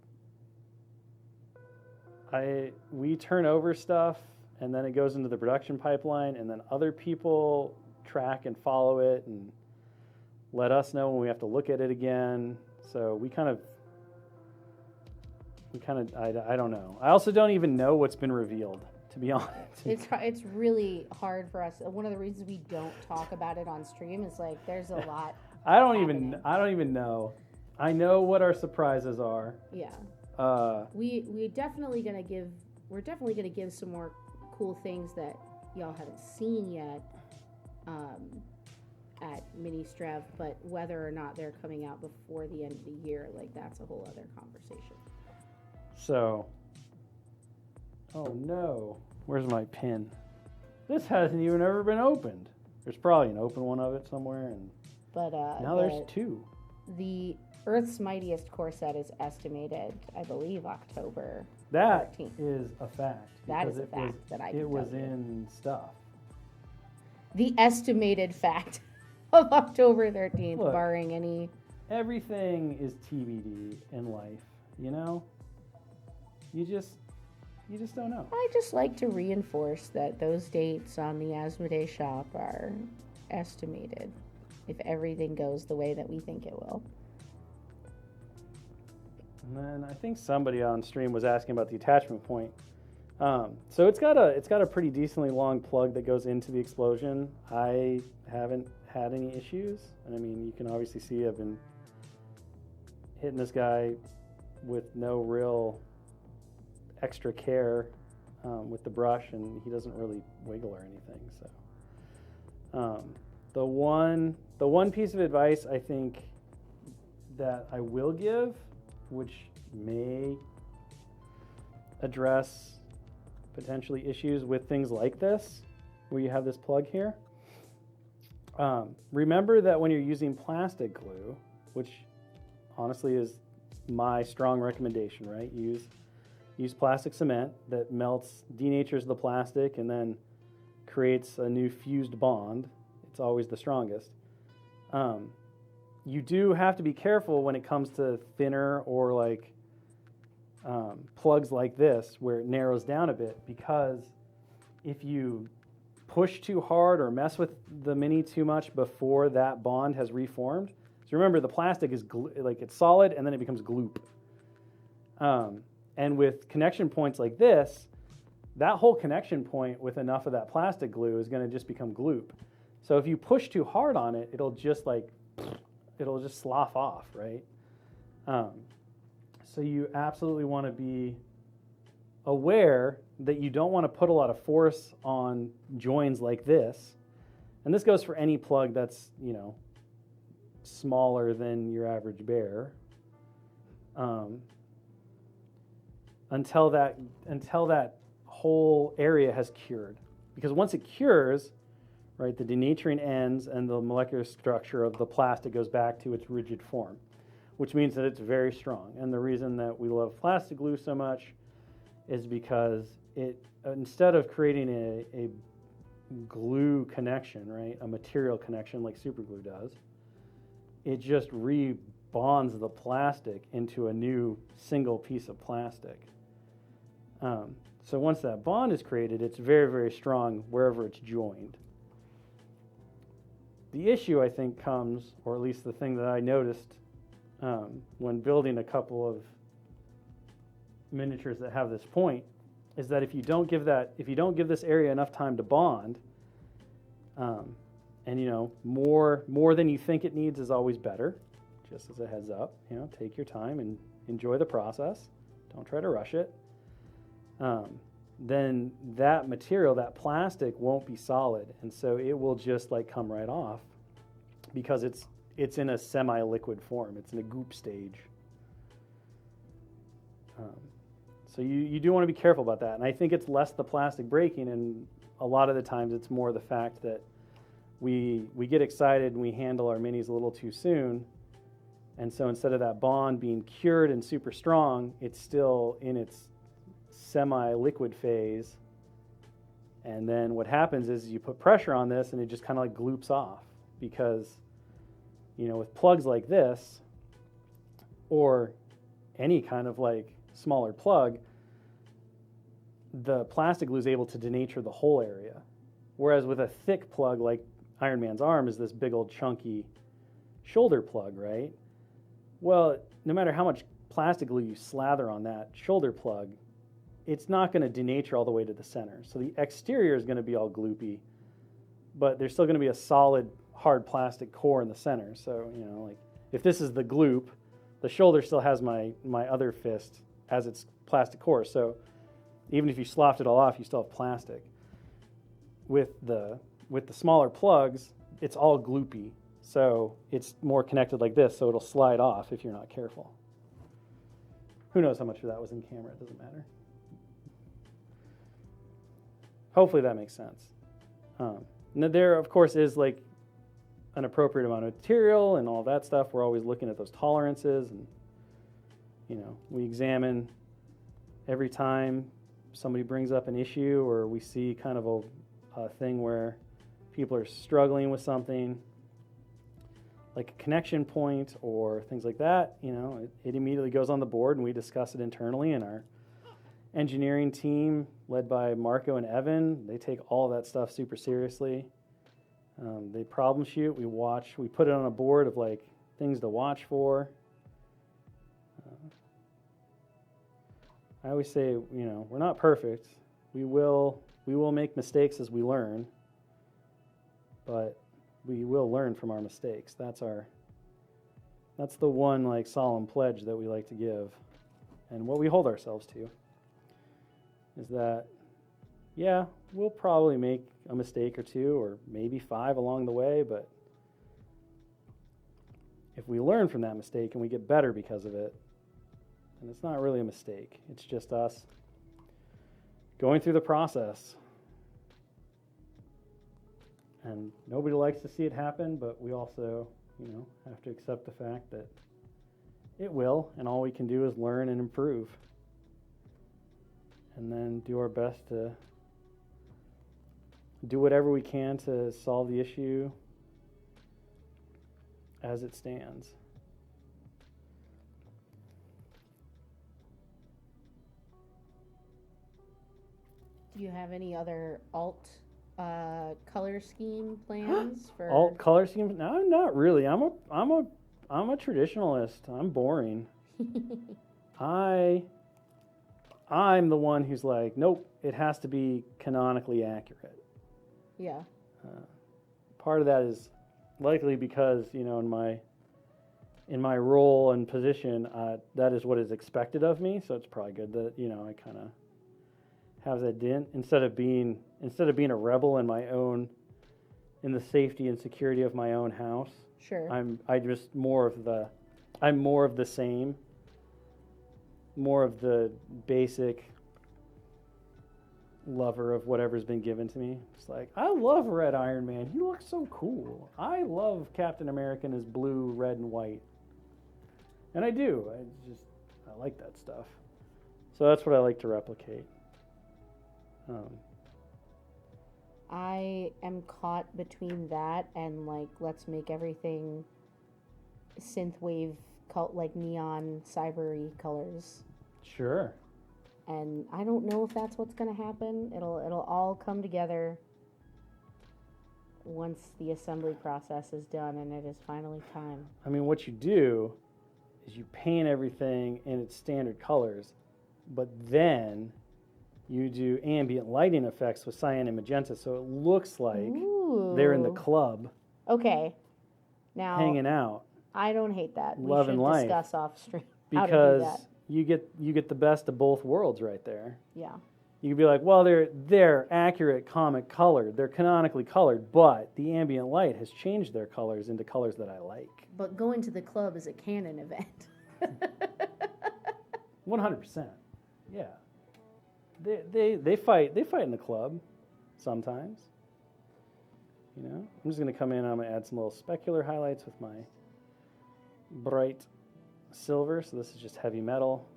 we turn over stuff and then it goes into the production pipeline, and then other people track and follow it and let us know when we have to look at it again. So I don't know. I also don't even know what's been revealed, to be honest. It's really hard for us. One of the reasons we don't talk about it on stream is like there's a lot. I don't even know. I know what our surprises are. Yeah. We're definitely gonna give some more cool things that y'all haven't seen yet at Mini-Strav, but whether or not they're coming out before the end of the year, like that's a whole other conversation. So, oh no, where's my pin? This hasn't even ever been opened. There's probably an open one of it somewhere, but now there's two. The Earth's Mightiest core set is estimated, I believe, October 13th. That is a fact. That is a fact that I can It was tell you. in stuff. The estimated fact of October 13th, Look, barring any... Everything is TBD in life, You just don't know. I just like to reinforce that those dates on the Asmodee shop are estimated, if everything goes the way that we think it will. And then I think somebody on stream was asking about the attachment point. So it's got a pretty decently long plug that goes into the explosion. I haven't had any issues, and I mean you can obviously see I've been hitting this guy with no real extra care with the brush, and he doesn't really wiggle or anything. So the one piece of advice I think that I will give, which may address potentially issues with things like this, where you have this plug here. Remember that when you're using plastic glue, which honestly is my strong recommendation, right? Use plastic cement that melts, denatures the plastic, and then creates a new fused bond. It's always the strongest. You do have to be careful when it comes to thinner or like plugs like this, where it narrows down a bit, because if you push too hard or mess with the Mini too much before that bond has reformed, so remember the plastic is like it's solid and then it becomes gloop. And with connection points like this, that whole connection point with enough of that plastic glue is going to just become gloop. So if you push too hard on it, it'll just slough off, right? So you absolutely want to be aware that you don't want to put a lot of force on joins like this. And this goes for any plug that's, smaller than your average bear. Until that whole area has cured. Because once it cures, right, the denaturing ends and the molecular structure of the plastic goes back to its rigid form, which means that it's very strong. And the reason that we love plastic glue so much is because it, instead of creating a glue connection, right, a material connection like super glue does, it just rebonds the plastic into a new single piece of plastic. So once that bond is created, it's very, very strong wherever it's joined. The issue, I think, comes, or at least the thing that I noticed when building a couple of miniatures that have this point, is that if you don't give this area enough time to bond, and more than you think it needs is always better. Just as a heads up, take your time and enjoy the process. Don't try to rush it. Then that material, that plastic, won't be solid, and so it will just come right off because it's in a semi-liquid form. It's in a goop stage. So you do want to be careful about that, and I think it's less the plastic breaking, and a lot of the times it's more the fact that we get excited and we handle our minis a little too soon. And so instead of that bond being cured and super strong, it's still in its semi-liquid phase. And then what happens is you put pressure on this and it just kind of gloops off, because, with plugs like this or any kind of smaller plug, the plastic glue is able to denature the whole area. Whereas with a thick plug like Iron Man's arm is this big old chunky shoulder plug, right? Well, no matter how much plastic glue you slather on that shoulder plug, it's not going to denature all the way to the center. So the exterior is going to be all gloopy, but there's still going to be a solid, hard plastic core in the center. So, if this is the gloop, the shoulder still has my other fist as its plastic core. So even if you sloughed it all off, you still have plastic. With the smaller plugs, it's all gloopy. So it's more connected like this, so it'll slide off if you're not careful. Who knows how much of that was in camera? It doesn't matter. Hopefully that makes sense. Now there, of course, is an appropriate amount of material and all that stuff. We're always looking at those tolerances, and we examine every time somebody brings up an issue or we see kind of a thing where people are struggling with something, like a connection point or things like that. It immediately goes on the board and we discuss it internally, and our engineering team, led by Marco and Evan, they take all of that stuff super seriously. They problem shoot, we put it on a board of things to watch for. I always say, we're not perfect. We will make mistakes as we learn, but we will learn from our mistakes. That's the one solemn pledge that we like to give, and what we hold ourselves to is that, yeah, we'll probably make a mistake or two, or maybe 5 along the way, but if we learn from that mistake and we get better because of it, then it's not really a mistake. It's just us going through the process. And nobody likes to see it happen, but we also, have to accept the fact that it will, and all we can do is learn and improve. And then do our best to do whatever we can to solve the issue as it stands. Do you have any other alt color scheme plans for Alt color schemes? No, not really. I'm a traditionalist. I'm boring. I'm the one who's like, nope, it has to be canonically accurate. Yeah. Part of that is likely because, in my role and position, that is what is expected of me. So it's probably good that, I kind of have that dent instead of being a rebel in the safety and security of my own house. Sure. I'm more of the same, more of the basic lover of whatever's been given to me. It's like, I love Red Iron Man. He looks so cool. I love Captain America in his blue, red, and white. And I do. I like that stuff. So that's what I like to replicate. I am caught between that and let's make everything synthwave like neon cybery colors. Sure. And I don't know if that's what's going to happen. It'll all come together once the assembly process is done and it is finally time. I mean, what you do is you paint everything in its standard colors, but then you do ambient lighting effects with cyan and magenta, so it looks like they're in the club. Okay. Now, hanging out. I don't hate that. Love and life. We should discuss off stream how to do Because that. you get the best of both worlds right there. Yeah. You could be like, well, they're accurate comic colored. They're canonically colored, but the ambient light has changed their colors into colors that I like. But going to the club is a canon event. 100%. Yeah. They fight in the club sometimes. I'm just going to come in and I'm going to add some little specular highlights with my bright silver. So this is just heavy metal.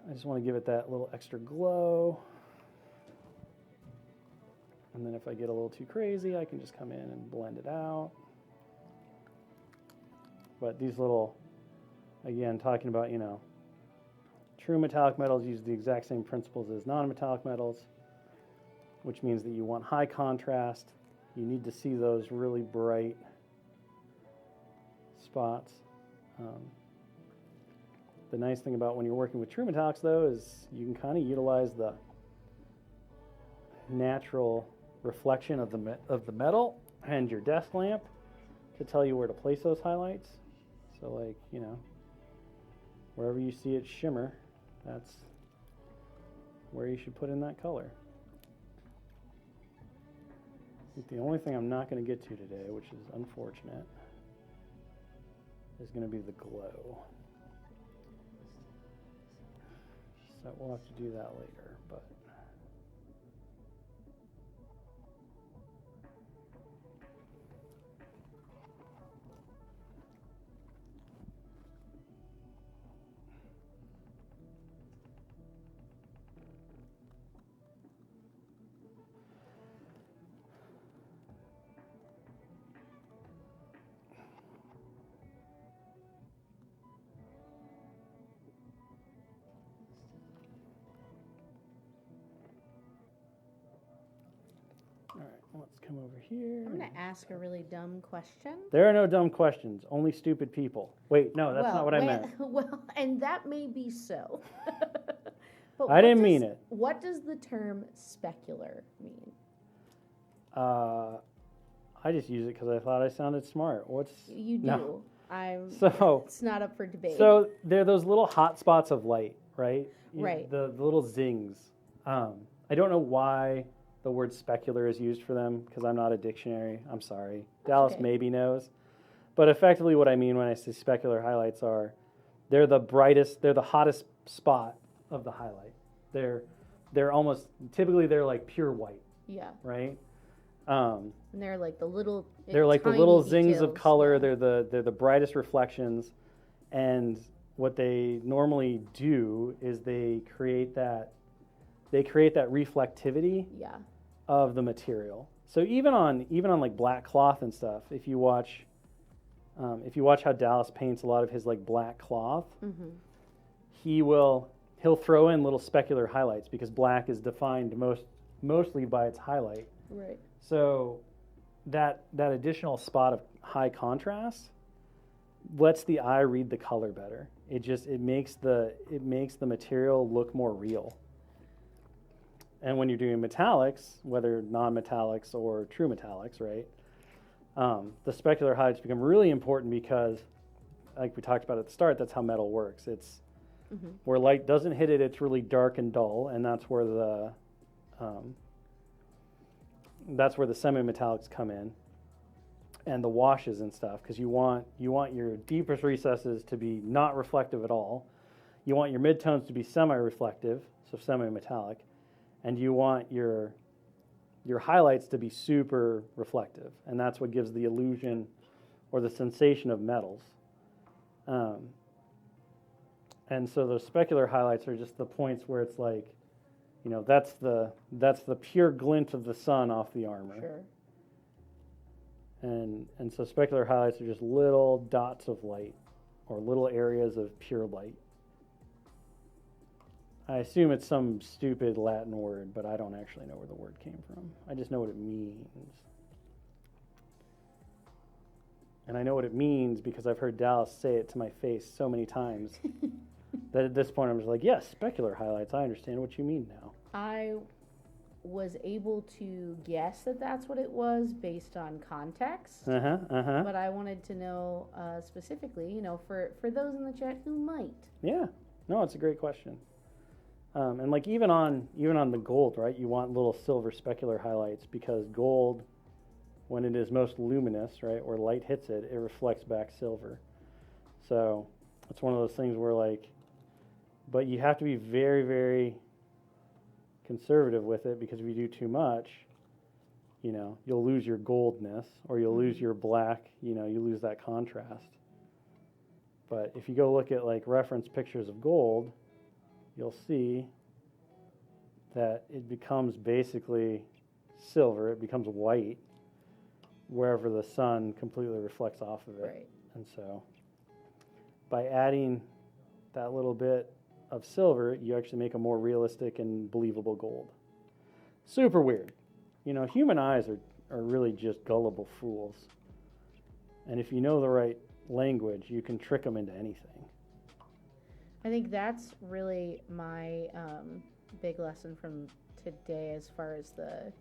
I just want to give it that little extra glow. And then if I get a little too crazy, I can just come in and blend it out. But these little, again, talking about, true metallic metals use the exact same principles as non-metallic metals, which means that you want high contrast. You need to see those really bright spots. The nice thing about when you're working with true metallics, though, is you can kind of utilize the natural reflection of the metal and your desk lamp to tell you where to place those highlights. So, wherever you see it shimmer, that's where you should put in that color. I think the only thing I'm not going to get to today, which is unfortunate, is going to be the glow. So we'll have to do that later, but let's come over here. I'm going to ask a really dumb question. There are no dumb questions, only stupid people. Wait, no, that's not what I meant. Well, and that may be so. But I didn't mean it. What does the term specular mean? I just use it because I thought I sounded smart. You do. No. It's not up for debate. So they're those little hot spots of light, right? Right. The little zings. I don't know why the word specular is used for them because I'm not a dictionary. I'm sorry. That's Dallas okay. maybe knows. But effectively what I mean when I say specular highlights are they're the brightest, they're the hottest spot of the highlight. They're almost, typically they're like pure white, Yeah. right? And they're like the little. They're like the tiny little zings of details, color. yeah. They're the brightest reflections, and what they normally do is they create that reflectivity Yeah. of the material. So even on like black cloth and stuff, if you watch how Dallas paints a lot of his like black cloth, Mm-hmm. he'll throw in little specular highlights because black is defined mostly by its highlight. Right. So that additional spot of high contrast lets the eye read the color better. It makes the material look more real. And when you're doing metallics, whether non-metallics or true metallics, right, the specular highlights become really important because, like we talked about at the start, that's how metal works. It's Mm-hmm. where light doesn't hit it, it's really dark and dull, and that's where the semi-metallics come in, and the washes and stuff, because you want your deepest recesses to be not reflective at all. You want your midtones to be semi-reflective, so semi-metallic, and you want your highlights to be super reflective, and that's what gives the illusion or the sensation of metals. And so those specular highlights are just the points where it's like, that's the pure glint of the sun off the armor. Sure. And so specular highlights are just little dots of light or little areas of pure light. I assume it's some stupid Latin word, but I don't actually know where the word came from. I just know what it means. And I know what it means because I've heard Dallas say it to my face so many times that at this point I'm just like, yes, specular highlights. I understand what you mean now. I was able to guess that that's what it was based on context. But I wanted to know specifically, for those in the chat who might. Yeah. No, it's a great question. And like even on the gold, right? You want little silver specular highlights because gold, when it is most luminous, right, where light hits it, it reflects back silver. So it's one of those things where like, but you have to be very, very conservative with it because if you do too much, you'll lose your goldness or you'll lose your black, you lose that contrast. But if you go look at like reference pictures of gold, you'll see that it becomes basically silver, it becomes white wherever the sun completely reflects off of it. Right. And so by adding that little bit of silver, you actually make a more realistic and believable gold. Super weird. Human eyes are really just gullible fools. And if you know the right language, you can trick them into anything. I think that's really my big lesson from today as far as the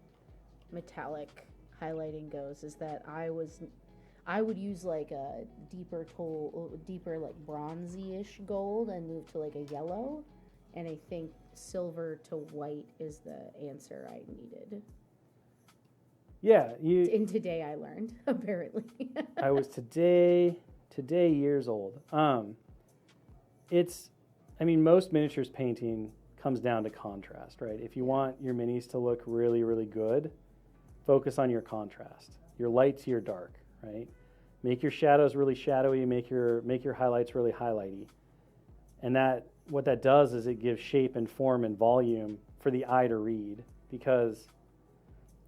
metallic highlighting goes, is that I would use like a deeper like bronzy-ish gold and move to like a yellow, and I think silver to white is the answer I needed. Yeah, And today I learned, apparently. I was today years old. Most miniatures painting comes down to contrast, right? If you want your minis to look really, really good, focus on your contrast, your light to your dark, right? Make your shadows really shadowy, make your highlights really highlighty. And what that does is it gives shape and form and volume for the eye to read, because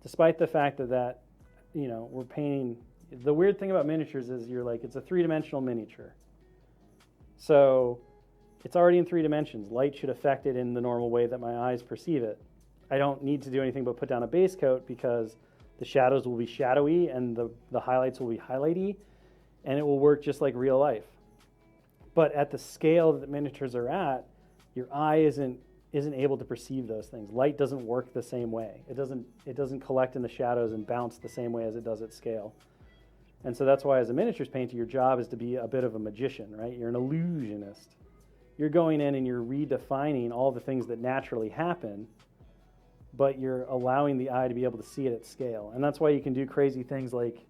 despite the fact that we're painting, the weird thing about miniatures is it's a three-dimensional miniature. So it's already in 3 dimensions. Light should affect it in the normal way that my eyes perceive it. I don't need to do anything but put down a base coat because the shadows will be shadowy and the highlights will be highlighty, and it will work just like real life. But at the scale that miniatures are at, your eye isn't able to perceive those things. Light doesn't work the same way. It doesn't collect in the shadows and bounce the same way as it does at scale. And so that's why as a miniatures painter, your job is to be a bit of a magician, right? You're an illusionist. You're going in and you're redefining all the things that naturally happen, but you're allowing the eye to be able to see it at scale. And that's why you can do crazy things like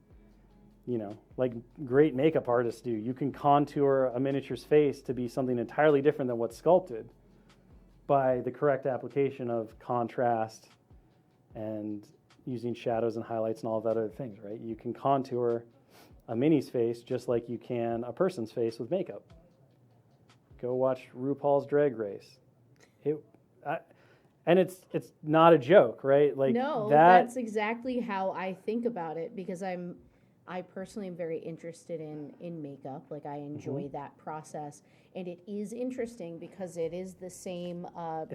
great makeup artists do. You can contour a miniature's face to be something entirely different than what's sculpted. by the correct application of contrast and using shadows and highlights and all of that other things, right? You can contour a mini's face just like you can a person's face with makeup. Go watch RuPaul's Drag Race. And it's not a joke, right? Like no, that's exactly how I think about it, because I personally am very interested in makeup. Like, I enjoy that process, and it is interesting because it is the same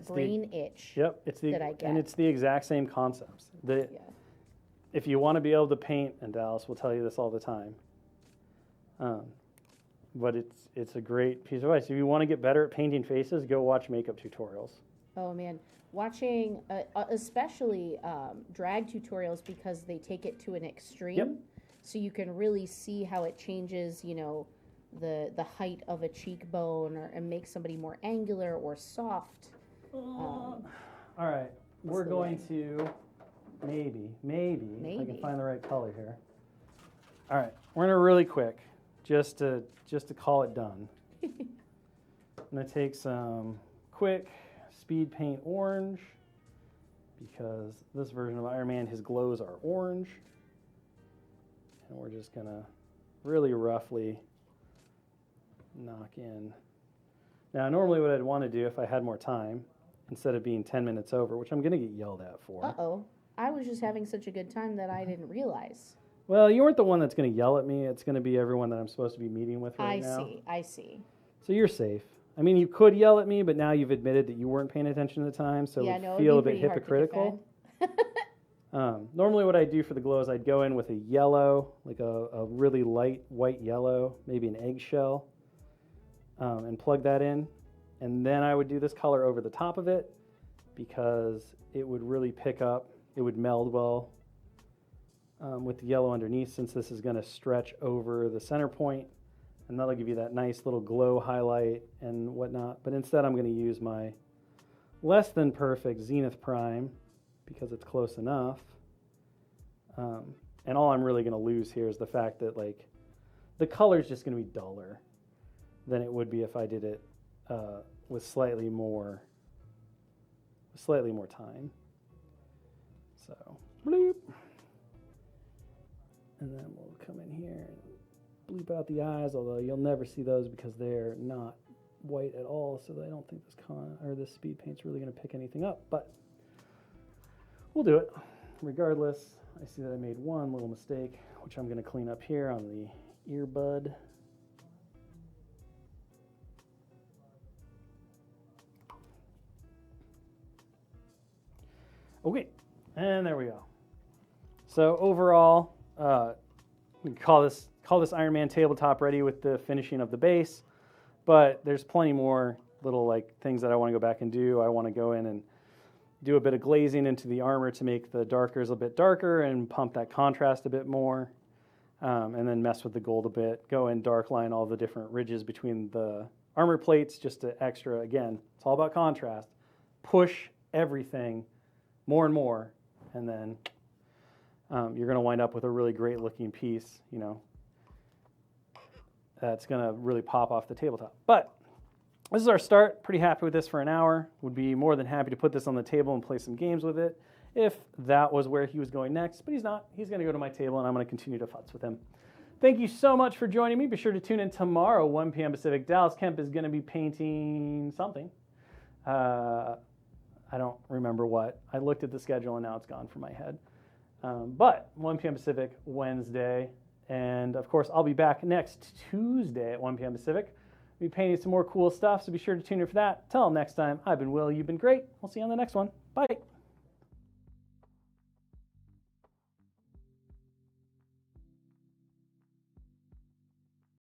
brain itch. Yep, that I get, and it's the exact same concepts. If you want to be able to paint, and Dallas will tell you this all the time, but it's a great piece of advice. If you want to get better at painting faces, go watch makeup tutorials. Oh man, watching especially drag tutorials, because they take it to an extreme. Yep. So you can really see how it changes, you know, the height of a cheekbone, and makes somebody more angular or soft. All right, we're going to maybe I can find the right color here. All right, we're gonna really quick, just to call it done. I'm gonna take some quick speed paint orange, because this version of Iron Man, his glows are orange. And we're just gonna really roughly knock in. Now, normally what I'd want to do if I had more time, instead of being 10 minutes over, which I'm gonna get yelled at for. Uh-oh. I was just having such a good time that I didn't realize. Well, you weren't the one that's gonna yell at me. It's gonna be everyone that I'm supposed to be meeting with right now. I see. So you're safe. I mean, you could yell at me, but now you've admitted that you weren't paying attention at the time, so it would feel a bit hypocritical. Normally what I do for the glow is I'd go in with a yellow, like a really light white yellow, maybe an eggshell, and plug that in. And then I would do this color over the top of it, because it would really pick up, it would meld well with the yellow underneath, since this is going to stretch over the center point, and that'll give you that nice little glow highlight and whatnot. But instead I'm going to use my less than perfect Zenith Prime, because it's close enough. And all I'm really going to lose here is the fact that, like, the color is just going to be duller than it would be if I did it with slightly more time. So, bloop. And then we'll come in here and bleep out the eyes, although you'll never see those because they're not white at all, so I don't think this speed paint's really going to pick anything up, but we'll do it. Regardless, I see that I made one little mistake, which I'm going to clean up here on the earbud. Okay, and there we go. So overall, we can call this Iron Man tabletop ready with the finishing of the base, but there's plenty more little like things that I want to go back and do. I want to go in and do a bit of glazing into the armor to make the darkers a bit darker and pump that contrast a bit more, and then mess with the gold a bit. Go in dark line all the different ridges between the armor plates just to extra, again, it's all about contrast. Push everything more and more, and then you're going to wind up with a really great looking piece, you know, that's going to really pop off the tabletop. But this is our start. Pretty happy with this for an hour. Would be more than happy to put this on the table and play some games with it if that was where he was going next. But he's not. He's going to go to my table, and I'm going to continue to futz with him. Thank you so much for joining me. Be sure to tune in tomorrow, 1 p.m. Pacific. Dallas Kemp is going to be painting something. I don't remember what. I looked at the schedule, and now it's gone from my head. But 1 p.m. Pacific, Wednesday. And, of course, I'll be back next Tuesday at 1 p.m. Pacific. We'll be painting some more cool stuff, so be sure to tune in for that. Till next time, I've been Will. You've been great. We'll see you on the next one. Bye.